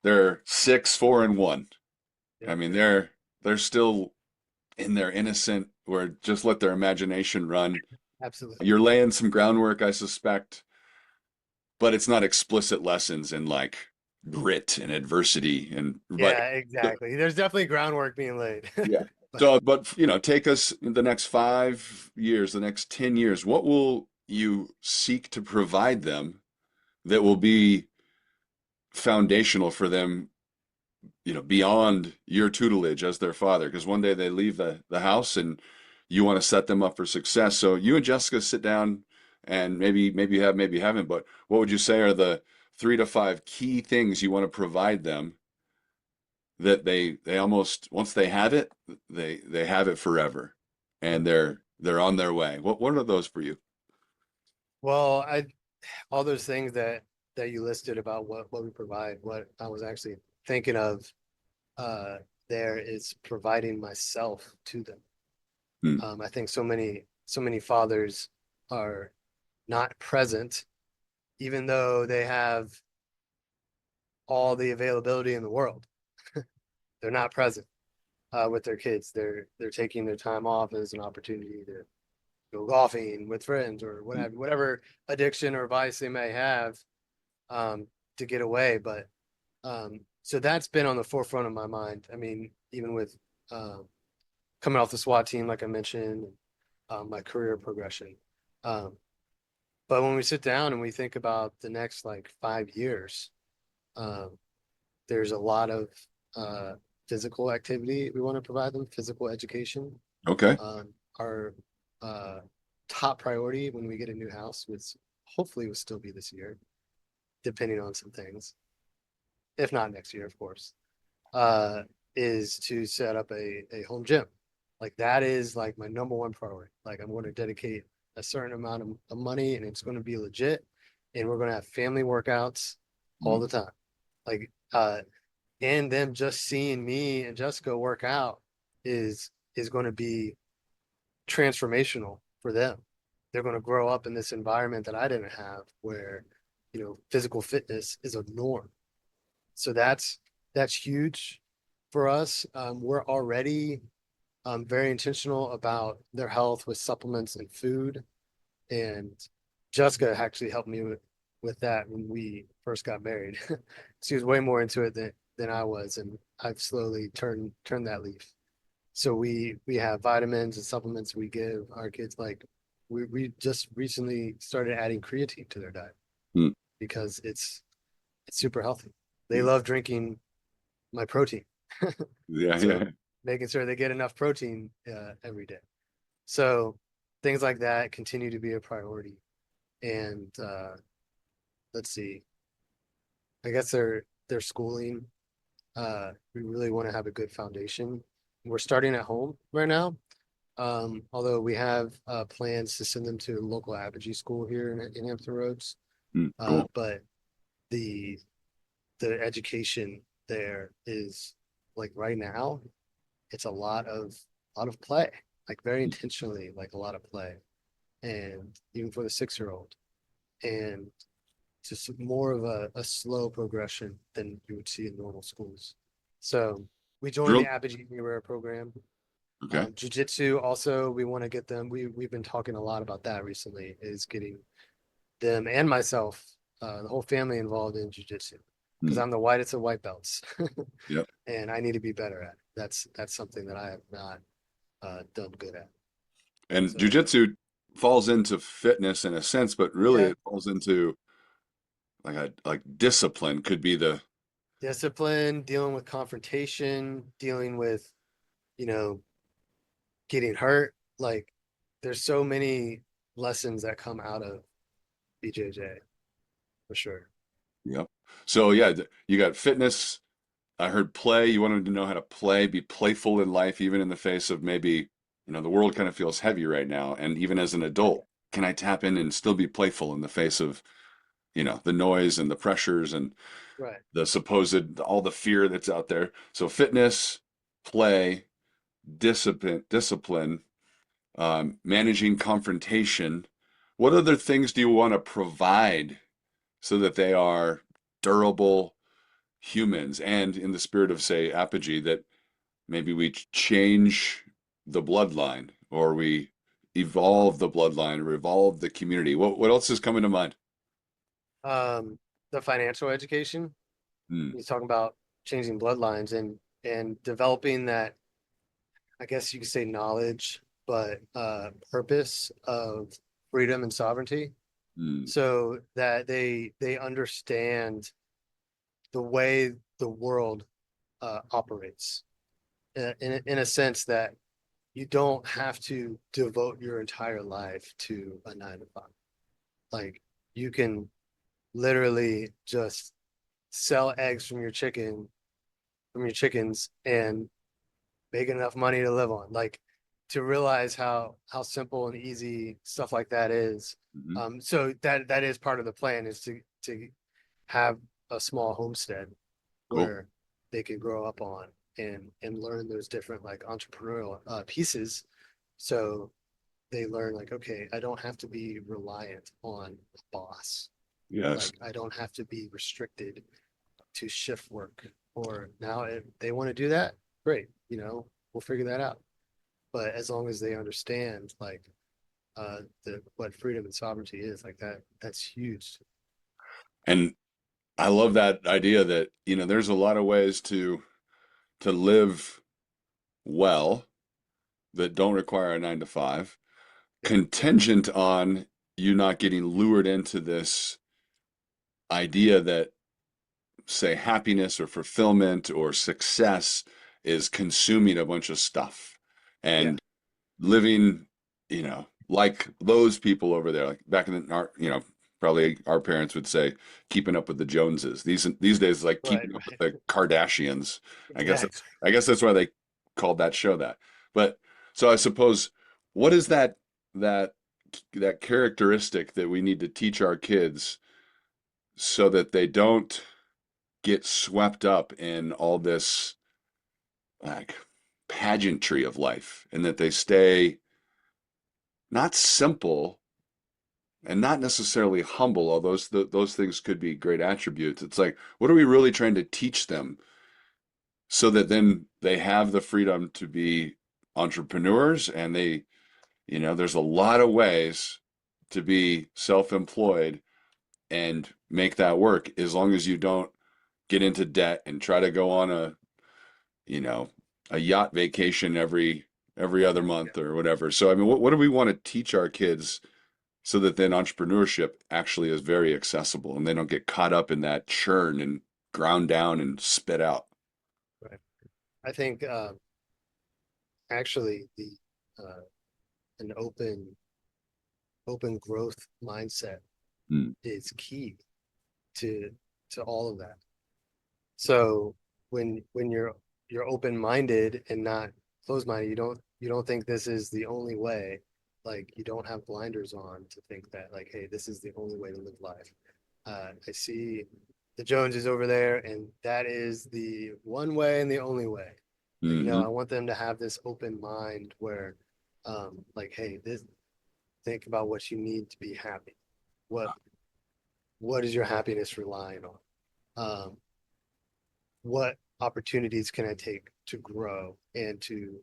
They're 6, 4, and 1. I Yep, mean, yep. they're still in their innocent, where just let their imagination run. Absolutely. You're laying some groundwork, I suspect, but it's not explicit lessons in like grit and adversity but Yeah, exactly. There's definitely groundwork being laid. yeah. But So, but take us in the next 5 years, the next 10 years. What will you seek to provide them that will be foundational for them, beyond your tutelage as their father? Because one day they leave the house and you want to set them up for success. So you and Jessica sit down, and maybe you have, maybe you haven't, but what would you say are the 3 to 5 key things you want to provide them that they almost, once they have it, they have it forever, and they're on their way? What are those for you? well, I all those things that you listed about what we provide, what I was actually thinking of uh there is providing myself to them. Hmm. I think so many fathers are not present, even though they have all the availability in the world. They're not present with their kids. They're taking their time off as an opportunity to go golfing with friends or whatever addiction or vice they may have, um, to get away. But so that's been on the forefront of my mind. I mean, even with um, coming off the SWAT team, like I mentioned, my career progression. Um, but when we sit down and we think about the next like 5 years, um, there's a lot of uh, physical activity we want to provide them, physical education. Okay. Our uh, top priority when we get a new house, which hopefully will still be this year, depending on some things, if not next year, of course, uh, is to set up a home gym. Like that is like my number one priority. Like I'm going to dedicate a certain amount of money, and it's going to be legit, and we're going to have family workouts all Mm. the time. Like and them just seeing me and Jessica work out is going to be transformational for them. They're going to grow up in this environment that I didn't have, where physical fitness is a norm. So that's huge for us. We're already very intentional about their health with supplements and food. And Jessica actually helped me with that when we first got married. She was way more into it than I was, and I've slowly turned that leaf. So we have vitamins and supplements we give our kids. Like we just recently started adding creatine to their diet Mm. because it's super healthy. They Yeah. love drinking my protein. Yeah, So yeah. making sure they get enough protein every day. So things like that continue to be a priority. And let's see, I guess their schooling. We really want to have a good foundation. We're starting at home right now. Although we have plans to send them to a local Apogee school here in Hampton Roads. Mm. Cool. But the the education there is like right now, it's a lot of play, like very intentionally, like a lot of play, and even for the 6-year-old, and just more of a slow progression than you would see in normal schools. So we joined the Drill. Apogee Anywhere program. Okay. Jiu-jitsu also, we want to get them. We've been talking a lot about that recently, is getting them and myself, the whole family involved in jiu-jitsu, because Mm. I'm the whitest of white belts, Yep. and I need to be better at it. That's something that I have not done good at. And So jujitsu falls into fitness in a sense, but really yeah, it falls into like discipline could be the. discipline, dealing with confrontation, dealing with you know getting hurt. Like there's so many lessons that come out of BJJ for sure. Yep. So yeah, you got fitness. I heard play. You want them to know how to play, be playful in life, even in the face of maybe, the world kind of feels heavy right now. And even as an adult, can I tap in and still be playful in the face of, the noise and the pressures and Right. the supposed, all the fear that's out there. So fitness, play, discipline, managing confrontation. What other things do you want to provide so that they are durable humans, and in the spirit of, say, apogee, that maybe we change the bloodline, or we evolve the bloodline, or evolve the community? What else is coming to mind? The financial education, Hmm. he's talking about changing bloodlines and developing that, I guess you could say knowledge, but purpose of freedom and sovereignty, Hmm. so that they understand the way the world operates in a sense that you don't have to devote your entire life to a 9 to 5. Like you can literally just sell eggs from your chickens and make enough money to live on. Like to realize how simple and easy stuff like that is. Hmm. So that is part of the plan, is to have a small homestead Cool. where they can grow up on and learn those different like entrepreneurial pieces. So they learn like, okay, I don't have to be reliant on a boss. Yes. Like I don't have to be restricted to shift work. Or now if they want to do that, great, we'll figure that out. But as long as they understand like the what freedom and sovereignty is, like that's huge. And I love that idea that, there's a lot of ways to live well that don't require a 9 to 5, Yeah. contingent on you not getting lured into this idea that, say, happiness or fulfillment or success is consuming a bunch of stuff Yeah. and living, like those people over there, like back in our, probably our parents would say, keeping up with the Joneses. These days, like Right. keeping up with Right. the Kardashians. I guess Exactly. that's, I guess that's why they called that show that. But so I suppose, what is that that characteristic that we need to teach our kids so that they don't get swept up in all this, like, pageantry of life, and that they stay not simple and not necessarily humble, although those things could be great attributes. It's like, what are we really trying to teach them so that then they have the freedom to be entrepreneurs, and there's a lot of ways to be self-employed and make that work, as long as you don't get into debt and try to go on you know, a yacht vacation every other month or whatever. So I mean, what do we want to teach our kids so that then entrepreneurship actually is very accessible and they don't get caught up in that churn and ground down and spit out? Right. I think actually the uh, an open growth mindset Hmm. is key to all of that. So when you're open minded and not closed minded, you don't think this is the only way. Like you don't have blinders on to think that like, hey, this is the only way to live life. I see the Joneses over there, and that is the one way and the only way. Hmm. I want them to have this open mind where, like, hey, this think about what you need to be happy. What what is your happiness relying on? Um, what opportunities can I take to grow and to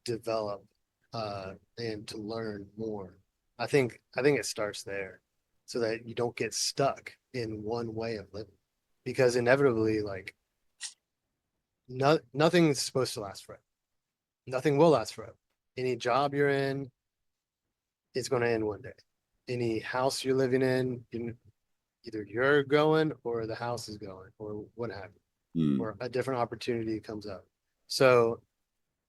develop and to learn more? I think it starts there, so that you don't get stuck in one way of living, because inevitably, like, nothing's supposed to last forever. Nothing will last forever. Any job you're in, it's going to end one day. Any house you're living in, either you're going or the house is going, or what have you, Hmm. or a different opportunity comes up. So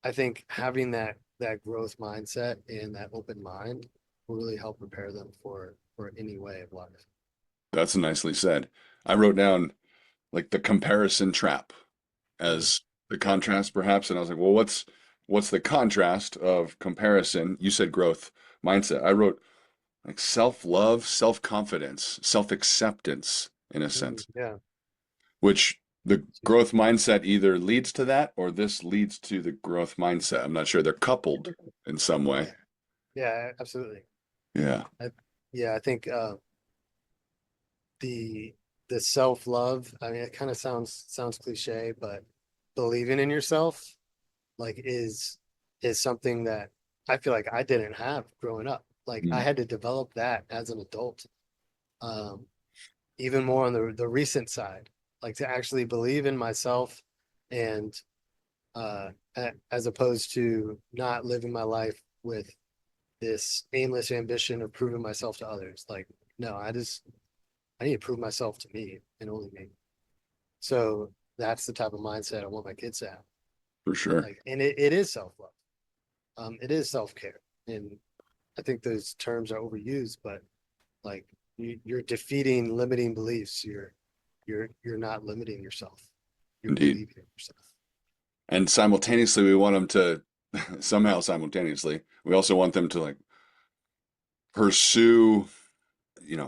I think having that that growth mindset and that open mind will really help prepare them for any way of life. That's nicely said. I wrote down like the comparison trap Mhm. as the contrast, perhaps, and I was like, well, what's the contrast of comparison? You said growth mindset. I wrote like self-love, self-confidence, self-acceptance in a sense, Yeah. which the growth mindset either leads to that or this leads to the growth mindset. I'm not sure. They're coupled in some way. Yeah, absolutely. Yeah. I, yeah, I think the the self-love, I mean, it kind of sounds cliche, but believing in yourself like is something that I feel like I didn't have growing up. Like I Mm. had to develop that as an adult. Um, Even more on the recent side, like to actually believe in myself and as opposed to not living my life with this aimless ambition of proving myself to others. Like, no, I need to prove myself to me and only me. So that's the type of mindset I want my kids to have. For sure. Like, and it is self-love. It is self-care. And I think those terms are overused, but like you're defeating limiting beliefs. You're not limiting yourself. You're Indeed. believing in yourself. And simultaneously, we want them to somehow simultaneously, we also want them to like pursue,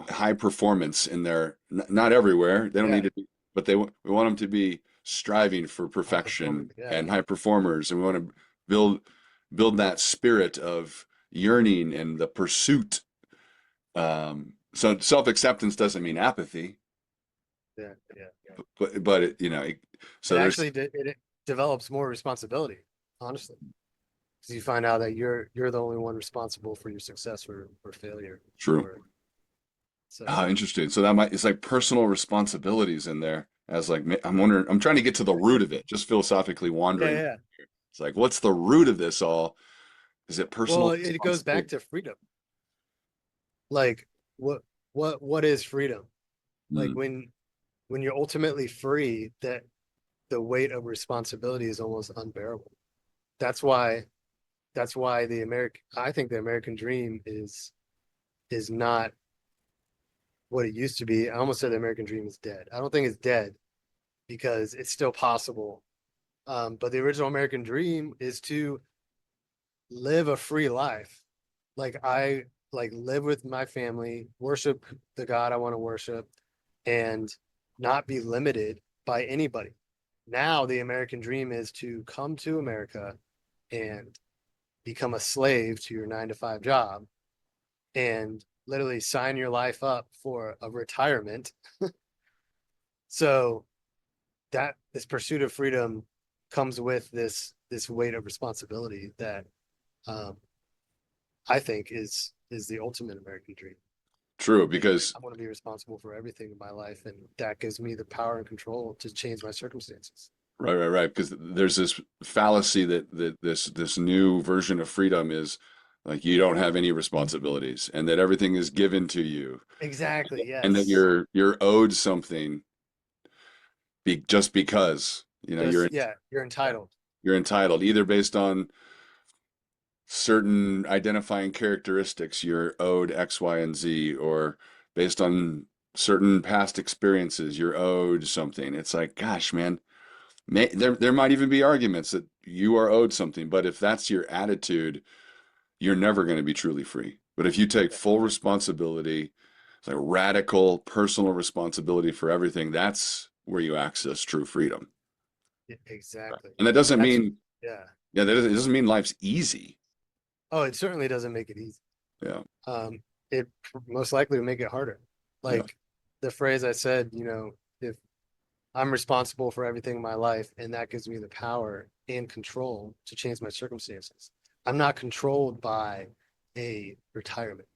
high performance in their, not everywhere. They don't need Yeah, to be, but we want them to be striving for high performance. perfection Yeah, and high performers. And we want to build that spirit of yearning and the pursuit. So self-acceptance doesn't mean apathy, yeah. but It so there's actually it develops more responsibility, honestly, because you find out that you're the only one responsible for your success or failure. true. Or so Ah, interesting. So that might, it's like personal responsibilities in there as like, I'm wondering, I'm trying to get to the root of it, just philosophally yeah, wandering. yeah. It's like, what's the root of this all? Is it Well, personal it goes back responsibility? to freedom. Like what what is freedom? Like Mm, when you're ultimately free, that the weight of responsibility is almost unbearable. That's why the American I think the American dream is not what it used to be. I almost said the American dream is dead. I don't think it's dead because it's still possible. But the original American dream is to live a free life. Like I like live with my family, worship the God I want to worship, and not be limited by anybody. Now the American dream is to come to America and become a slave to your 9 to 5 job and literally sign your life up for a retirement. So that this pursuit of freedom comes with this weight of responsibility that um, I think is the ultimate American dream. true, And because I want to be responsible for everything in my life, and that gives me the power and control to change my circumstances. right, because there's this fallacy that this new version of freedom is like you don't have any responsibilities and that everything is given to you Exactly. and that Yes. you're owed something just because, Just yeah, you're entitled. you're entitled either based on certain identifying characteristics, you're owed X, Y, and Z, or based on certain past experiences, you're owed something. It's like, gosh, man, there might even be arguments that you are owed something, but if that's your attitude, you're never going to be truly free. But if you take full responsibility, it's like radical personal responsibility for everything, that's where you access true freedom. Yeah, exactly. And that doesn't That's mean, yeah. yeah, it doesn't mean life's easy. Oh, it certainly doesn't make it easy. Yeah, It most likely will make it harder. yeah, Like the phrase I said, if I'm responsible for everything in my life, and that gives me the power and control to change my circumstances. I'm not controlled by a retirement.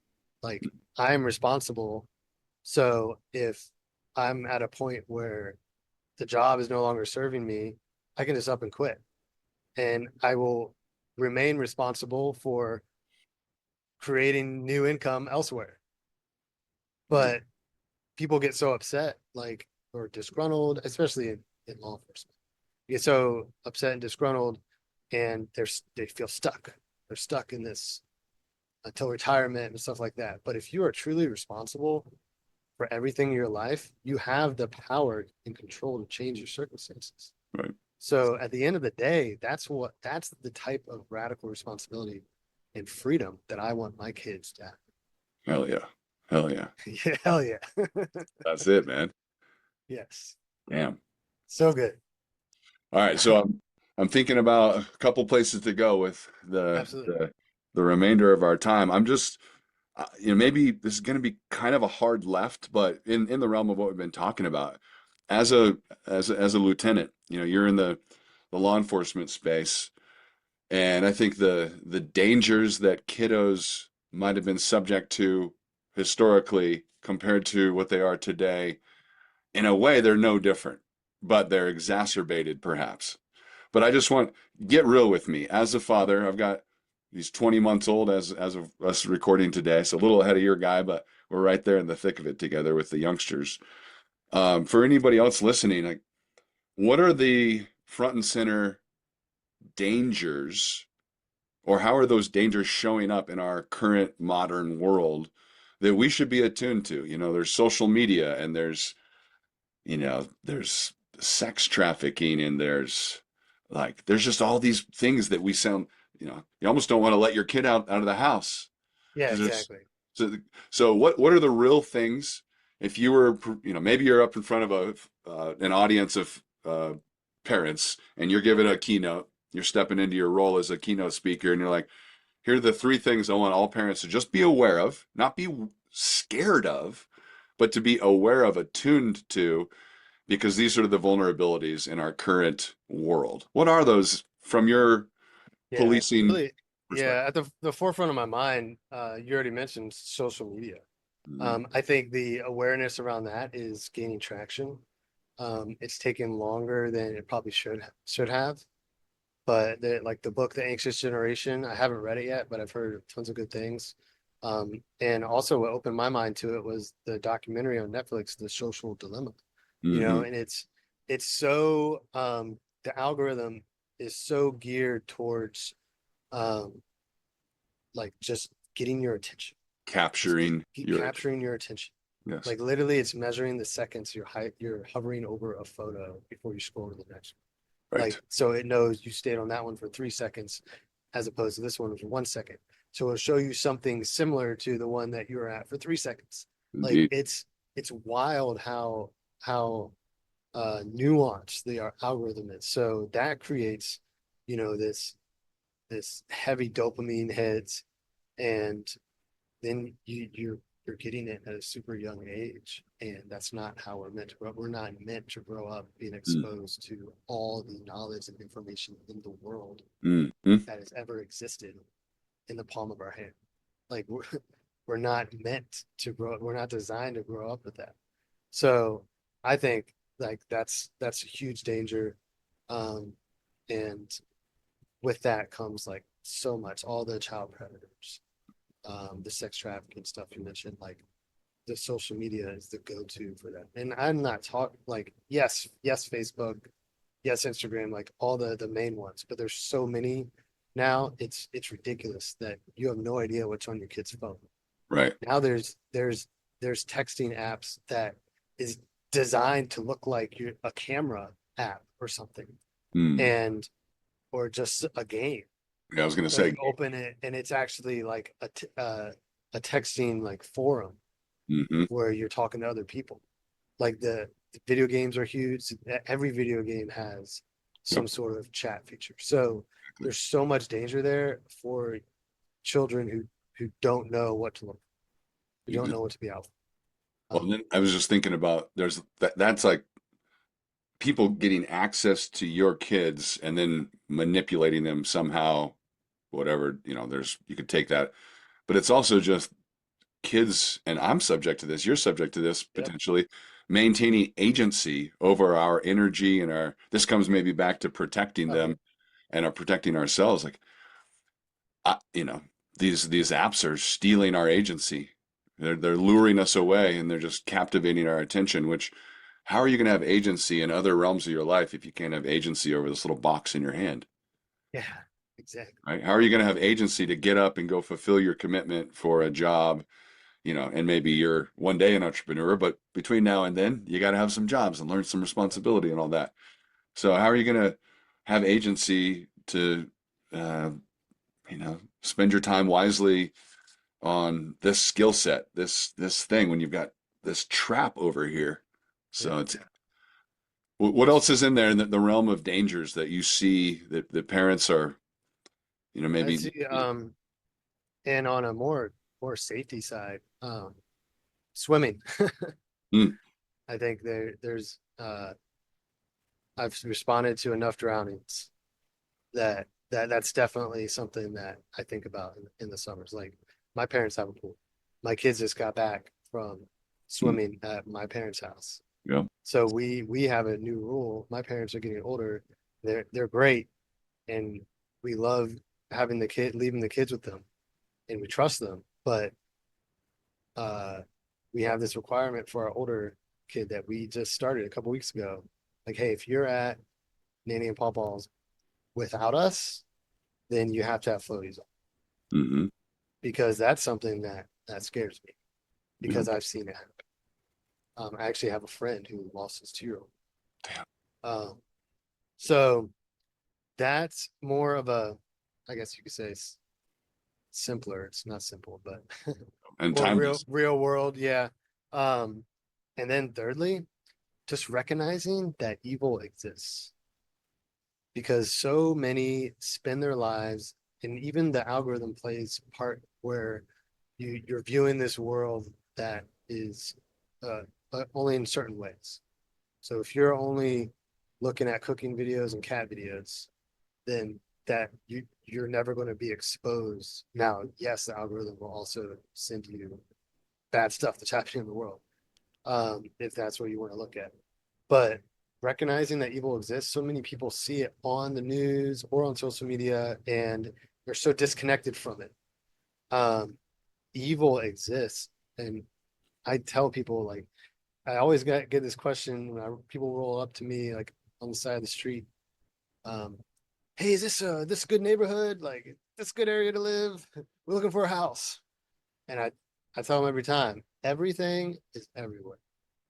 Like I'm responsible. So if I'm at a point where the job is no longer serving me, I can just up and quit. And I will remain responsible for creating new income elsewhere. But people get so upset, like, or disgruntled, especially in law enforcement. Get so upset and disgruntled, and they feel stuck. they're stuck in this until retirement and stuff like that. But if you are truly responsible for everything in your life, you have the power and control to change your circumstances. Right. So at the end of the day, that's the type of radical responsibility and freedom that I want my kids to have. Hell yeah. Hell yeah. Yeah, hell yeah. That's it, man. Yes. Damn. So good. All right. So I'm thinking about a couple places to go with Absolutely. the remainder of our time. I'm just maybe this is going to be kind of a hard left, but in the realm of what we've been talking about, as a lieutenant, you're in the law enforcement space, and I think the dangers that kiddos might have been subject to historically compared to what they are today, in a way, they're no different, but they're exacerbated perhaps. But I just want get real with me as a father. I've got he's 20 months old as of us recording today, so a little ahead of your guy, but we're right there in the thick of it together with the youngsters. For anybody else listening, like, what are the front and center dangers, or how are those dangers showing up in our current modern world that we should be attuned to? There's social media, and there's sex trafficking, and there's just all these things that we sound, you almost don't want to let your kid out of the house Yeah, because there's exactly. so what are the real things if you were, maybe you're up in front of an audience of parents, and you're giving a keynote, you're stepping into your role as a keynote speaker, and you're like, here are the three things I want all parents to just be aware of, not be scared of, but to be aware of, attuned to, because these are the vulnerabilities in our current world. What are those from your Yeah, policing really. perspective? Yeah, at the forefront of my mind, you already mentioned social media. Mhm. I think the awareness around that is gaining traction. It's taken longer than it probably should have. But like the book, The Anxious Generation, I haven't read it yet, but I've heard tons of good things. And also what opened my mind to it was the documentary on Netflix, The Social Dilemma. Mhm. And it's so the algorithm is so geared towards um like just getting your attention. Just Capturing your attention. capturing your attention. Yes. Like literally it's measuring the seconds you're hovering over a photo before you scroll to the next one. Right. Like so it knows you stayed on that one for 3 seconds as opposed to this one for 1 second. So it'll show you something similar to the one that you were at for 3 seconds. Like Indeed. it's wild how nuanced the algorithm is. So that creates, this heavy dopamine hits, and then you're getting it at a super young age, and that's not how we're meant to grow up. We're not meant to grow up being Mm. exposed to all the knowledge and information in the world Mm. Mm. that has ever existed in the palm of our hand. Like we're not meant to grow. We're not designed to grow up with that. So I think like that's a huge danger. Um, and with that comes like so much, all the child predators, the sex trafficking stuff you mentioned, like the social media is the go-to for that. And I'm not talking like, yes, Facebook, yes, Instagram, like all the main ones, but there's so many now, it's ridiculous that you have no idea what's on your kid's phone. Right. Now there's texting apps that is designed to look like you're a camera app or something, Mm. and or just a game. Yeah, I was gonna So say. you open it and it's actually like a texting like forum Hmm. where you're talking to other people. Like the video games are huge. Every video game has Yep. some sort of chat feature. So there's so much danger there for children who don't know what to look, who don't Amen. know what to be out for. Well, then I was just thinking about that's like people getting access to your kids and then manipulating them somehow, whatever, you could take that, but it's also just kids, and I'm subject to this, you're subject to this Yep. potentially, maintaining agency over our energy and this comes maybe back to protecting Oh yeah. them and are protecting ourselves. Like, I, these apps are stealing our agency. They're luring us away, and they're just captivating our attention, which how are you going to have agency in other realms of your life if you can't have agency over this little box in your hand? Yeah. Exactly. right? How are you going to have agency to get up and go fulfill your commitment for a job, and maybe you're one day an entrepreneur, but between now and then, you got to have some jobs and learn some responsibility and all that. So how are you going to have agency to, uh, spend your time wisely on this skill set, this thing when you've got this trap over here? Yeah. So what else is in there in the realm of dangers that you see that the parents are, I maybe, see. And on a more safety side, swimming. Mm, I think there's I've responded to enough drownings that's definitely something that I think about in the summers. Like my parents have a pool. My kids just got back from mm, swimming at my parents' house. yeah, So we have a new rule. My parents are getting older. They're great, and we love leaving the kids with them, and we trust them. But uh, we have this requirement for our older kid that we just started a couple weeks ago. Like, hey, if you're at Nanny and Pawpaw's without us, then you have to have floaties on hmm, because that's something that scares me yeah, because I've seen it happen. I actually have a friend who lost his 2-year-old. damn, Um, so that's more of a, I guess you could say, simpler. It's not simple, but and more real timeless. real world. Yeah. Um, and then thirdly, just recognizing that evil exists because so many spend their lives, and even the algorithm plays part where you're viewing this world that is only in certain ways. So if you're only looking at cooking videos and cat videos, then you're never going to be exposed. Now, yes, the algorithm will also send you bad stuff that's happening in the world, if that's what you want to look at. But recognizing that evil exists, so many people see it on the news or on social media, and they're so disconnected from it. Um, Evil exists, and I tell people like I always get this question when people roll up to me like on the side of the street. Um, hey, is this a good neighborhood? Like this a good area to live? We're looking for a house. And I tell them every time, everything is everywhere.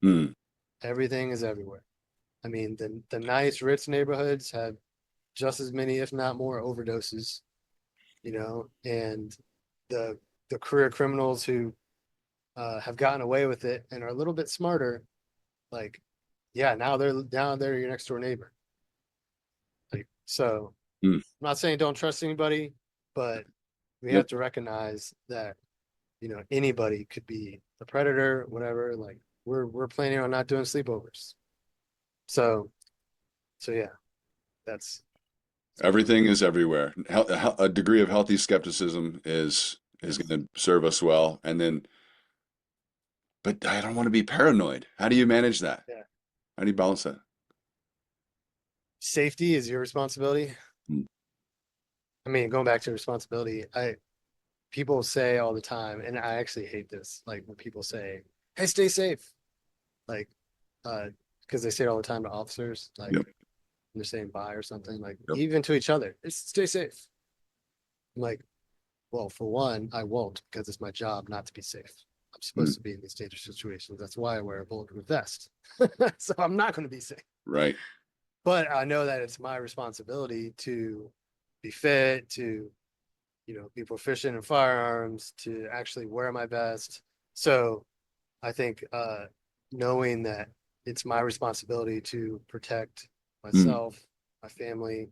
Mm, Everything is everywhere. I mean, the nice rich neighborhoods have just as many, if not more, overdoses, and the the career criminals who have gotten away with it and are a little bit smarter, like, yeah, now they're your next door neighbor. Like, so mm, I'm not saying don't trust anybody, but we yep. have to recognize that anybody could be a predator, whatever. Like we're planning on not doing sleepovers. So yeah, that's Everything is everywhere. A degree of healthy skepticism is yes. going to serve us well. And then, but I don't want to be paranoid. How do you manage that? Yeah. How do you balance that? Safety is your responsibility. Mm, I mean, going back to responsibility, I people say all the time, and I actually hate this, like when people say, "Hey, stay safe," like, uh, because they say it all the time to officers, like yep, when they're saying bye or something, like yep, even to each other, it's stay safe. I'm like, well, for one, I won't because it's my job not to be safe. I'm supposed mm, to be in these dangerous situations. That's why I wear a bulletproof vest. So I'm not going to be safe. right. But I know that it's my responsibility to be fit, to be proficient in firearms, to actually wear my vest. So I think knowing that it's my responsibility to protect Mm. myself, my family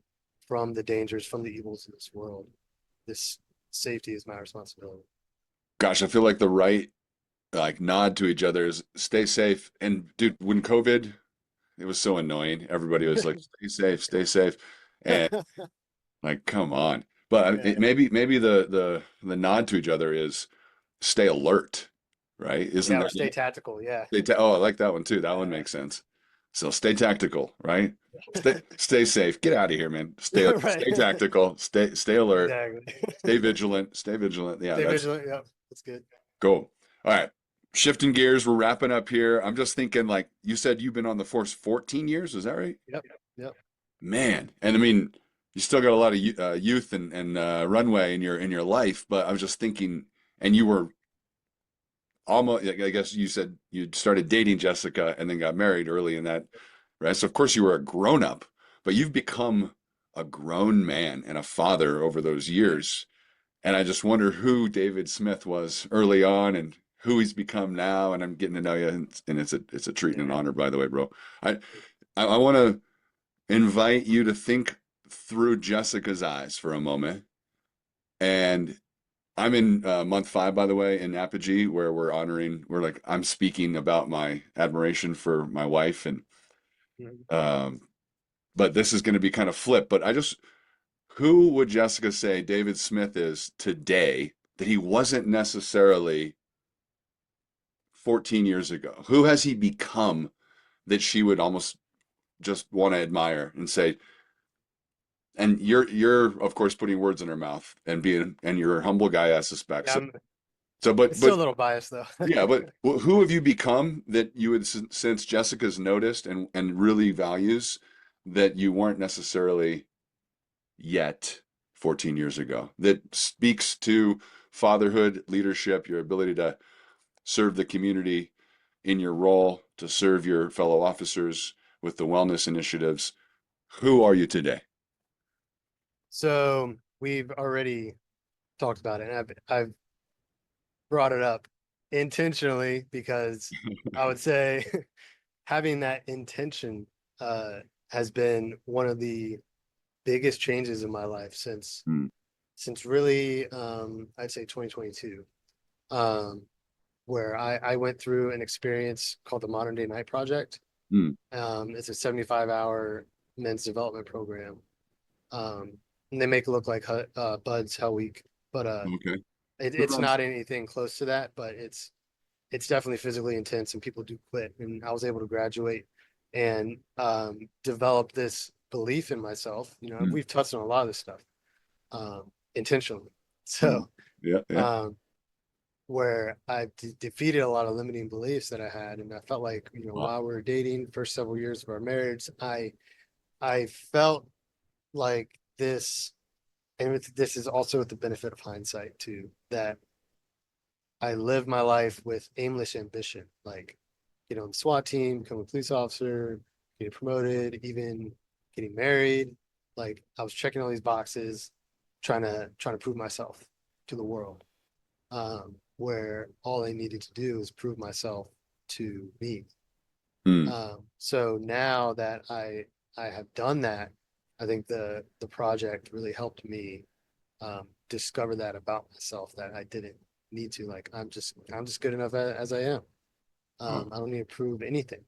from the dangers, from the evils of this world, this safety is my responsibility. Gosh, I feel like the right like nod to each other is stay safe. And dude, when COVID, it was so annoying. Everybody was like, stay safe, stay safe. And like, come on. But Yeah, maybe the nod to each other is stay alert, right? Isn't yeah, or that stay tactical. Yeah, oh, I like that one too. That one yeah, makes sense. So stay tactical, right? Stay safe. Get out of here, man. right. Stay tactical. Stay alert. Exactly. Stay vigilant. Stay vigilant. Yeah, Stay that's vigilant. Yep, that's good. cool. All right. Shifting gears, we're wrapping up here. I'm just thinking, like you said, you've been on the force 14 years. Is that right? Yep, yep. Man. And I mean, you still got a lot of youth and runway in your life, but I was just thinking, and you were almost, I guess you said you started dating Jessica and then got married early in that, right? So of course you were a grown up, but you've become a grown man and a father over those years. And I just wonder who David Smith was early on and who he's become now. And I'm getting to know you, and it's a treat and an Yeah. honor, by the way, bro. I I want to invite you to think through Jessica's eyes for a moment. And I'm in month 5, by the way, in Apogee, where I'm speaking about my admiration for my wife, and Mhm. um, but this is going to be kind of flip. But who would Jessica say David Smith is today that he wasn't necessarily 14 years ago? Who has he become that she would almost just want to admire and say, and you're of course putting words in her mouth and you're a humble guy, I suspect. Yeah, But it's still a little biased though. yeah, but who have you become that you would since Jessica's noticed and really values that you weren't necessarily yet 14 years ago, that speaks to fatherhood, leadership, your ability to serve the community in your role, to serve your fellow officers with the wellness initiatives? Who are you today? So we've already talked about it, and I've brought it up intentionally because I would say having that intention uh has been one of the biggest changes in my life Mm, since really I'd say 2022. Um where I went through an experience called the Modern Day Night Project. mm, It's a 75-hour men's development program. Um, and they make it look like Bud's Hell Week, but okay. Who it's runs? not anything close to that. But it's definitely physically intense, and people do quit. And I was able to graduate and develop this belief in myself. You know, Mm, we've touched on a lot of this stuff intentionally. mm. So Yeah, yeah. um, where I defeated a lot of limiting beliefs that I had, and I felt like Wow. while we were dating, first several years of our marriage, I felt like this, and this is also with the benefit of hindsight too, that I lived my life with aimless ambition, like get on the SWAT team, become a police officer, getting promoted, even getting married. Like I was checking all these boxes, trying to prove myself to the world. Where all I needed to do is prove myself to me. Mm, So now that I have done that, I think the project really helped me discover that about myself that I didn't need to. Like I'm just good enough as I am. wow. I don't need to prove anything.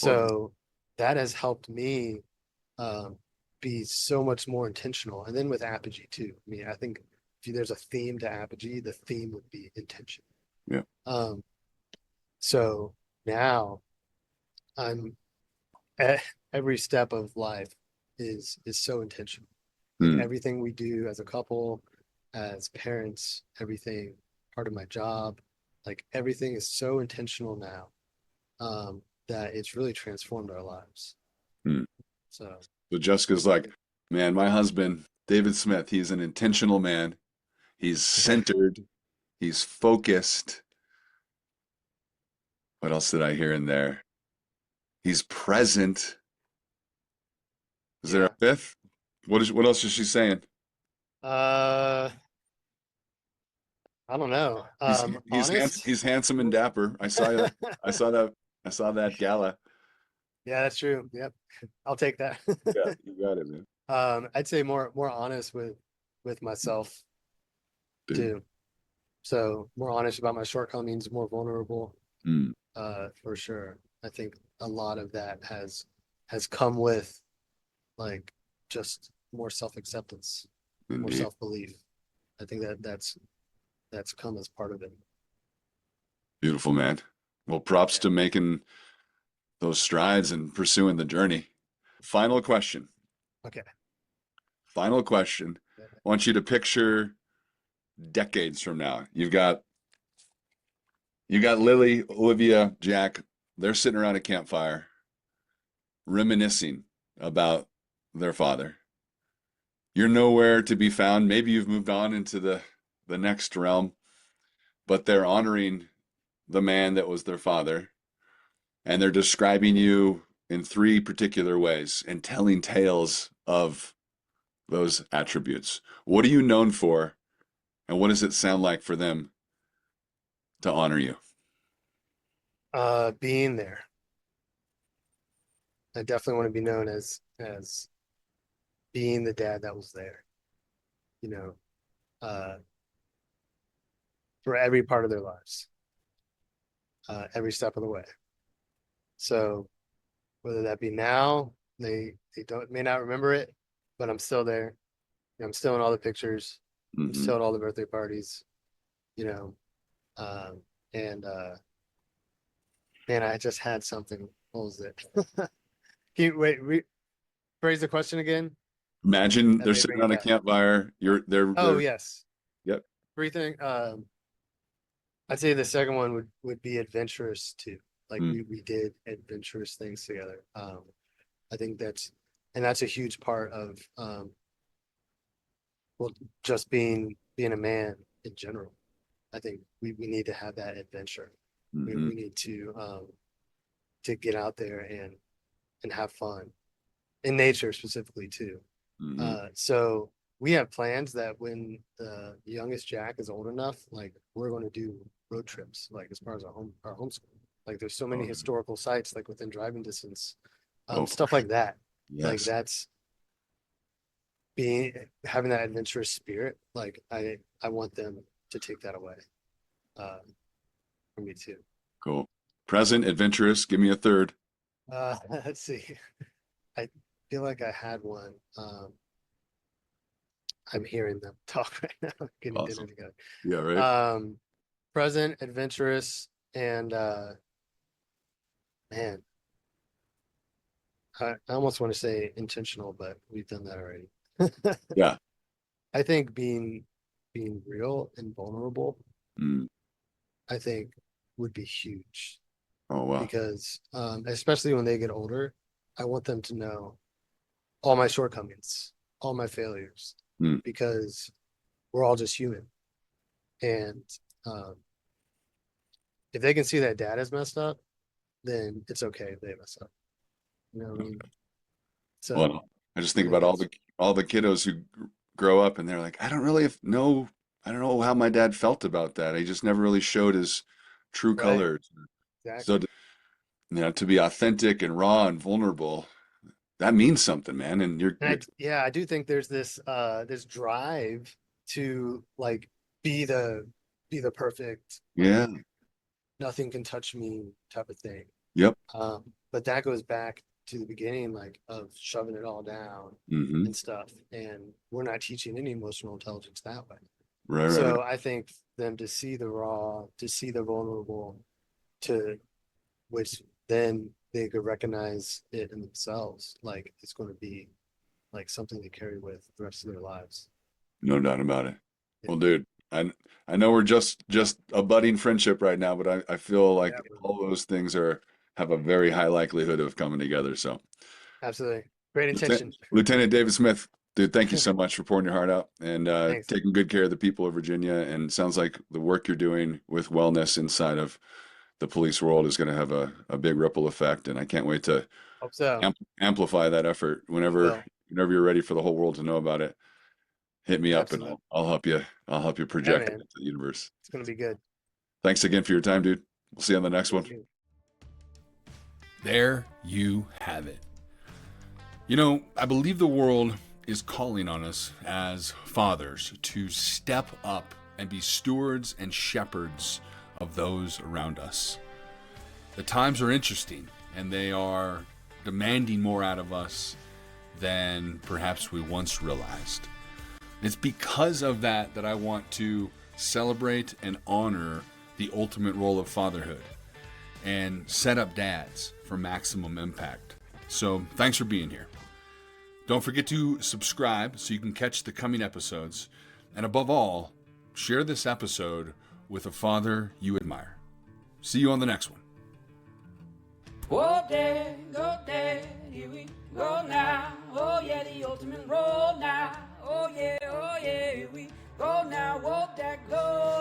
Well, So that has helped me um, be so much more intentional. And then with Apogee too. I mean, I think if there's a theme to Apogee, the theme would be intention. yeah. Um, so now I'm at every step of life is so intentional. Like Mm, everything we do as a couple, as parents, everything part of my job, like everything is so intentional now that it's really transformed our lives. mm. So So Jessica's like, man, my husband, David Smith, he's an intentional man. He's centered. He's focused. What else did I hear in there? He's present. Is there a yeah. fifth? What else is she saying? Uh I don't know. Honest. He's handsome and dapper. I saw that I saw that gala. Yeah, that's true. Yep. I'll take that. Yeah, you got it, man. I'd say more honest with myself Dude. too. So more honest about my shortcomings, more vulnerable, Mm, for sure. I think a lot of that has come with like just more self-acceptance, more indeed. self-belief. I think that's come as part of it. Beautiful, man. Well, props to making those strides and pursuing the journey. Final question. Okay. Final question. I want you to picture decades from now. You got Lily, Olivia, Jack. They're sitting around a campfire, reminiscing about their father. you're nowhere to be found. Maybe you've moved on into the next realm, but they're honoring the man that was their father, and they're describing you in three particular ways and telling tales of those attributes. What are you known for, and what does it sound like for them to honor you? Being there. I definitely want to be known as being the dad that was there, you know, uh, for every part of their lives, every step of the way. So whether that be now, they don't may not remember it, but I'm still there. I'm still in all the pictures. I'm Hmm. still at all the birthday parties, you know. Um, and man, I just had something. What was it? Can you wait, rephrase the question again? Imagine That they're may bring sitting it on a back. campfire. Oh, They're yes. Yep. Everything. I'd say the second one would be adventurous too. Like Mm, we did adventurous things together. I think that's a huge part of well, just being a man in general. I think we need to have that adventure. We hmm need to get out there and have fun in nature specifically too. hmm So we have plans that when the youngest Jack is old enough, like we're going to do road trips, like as far as our homeschool. Like there's so many Oh, historical sites like within driving distance, oh, for stuff sure. like that. Like Yes. that's being having that adventurous spirit. Like I want them to take that away uh, from me too. Cool. Present, adventurous. Give me a third. Let's see. I feel like I had one. I'm hearing them talk right now, getting dinner Awesome. together. Yeah, right. Um, present, adventurous, and man, I almost want to say intentional, but we've done that already. Yeah. I think being real and vulnerable, Mm. I think would be huge Oh, wow. because especially when they get older, I want them to know all my shortcomings, all my failures, Mm. because we're all just human. And um, if they can see that dad is messed up, then it's okay if they mess up. You know what I mean? So Well, I just I think think about that's all the kiddos who grow up and they're like, I don't know how my dad felt about that. He just never really showed his true right. colors. So, Exactly. to be authentic and raw and vulnerable, that means something, man. And And you're yeah, I do think there's this drive to like be the be the perfect, yeah. like nothing can touch me type of thing. Yep. But that goes back to the beginning, like of shoving it all down Hmm. and stuff. And we're not teaching any emotional intelligence that way. Right, right, right. So I think them to see the raw, to see the vulnerable, to which then they could recognize it in themselves, like it's going to be like something they carry with the rest of their lives. No doubt about it. Yeah, Well, dude, I know we're just a budding friendship right now, but I feel yeah, like all those things are have a very high likelihood of coming together. So, absolutely. Great intention. Lieutenant David Smith, dude, thank you so much for pouring your heart out and Thanks. taking good care of the people of Virginia. And sounds like the work you're doing with wellness inside of the police world is going to have a big ripple effect. And I can't wait to Hope so. amplify that effort We will. whenever you're ready for the whole world to know about it. Hit me up and Absolutely. I'll help you Yeah, project it man. into the universe. It's going to be good. Thanks again for your time, dude. We'll see you on the next one. Thank you. There you have it. You know, I believe the world is calling on us as fathers to step up and be stewards and shepherds of those around us. The times are interesting and they are demanding more out of us than perhaps we once realized. It's because of that that I want to celebrate and honor the ultimate role of fatherhood and set up dads for maximum impact. So thanks for being here. Don't forget to subscribe so you can catch the coming episodes. And above all, share this episode with a father you admire. See you on the next one. Go dad, here we go now. Oh yeah, the ultimate roll now. Oh oh yeah, we go now, walk that glory.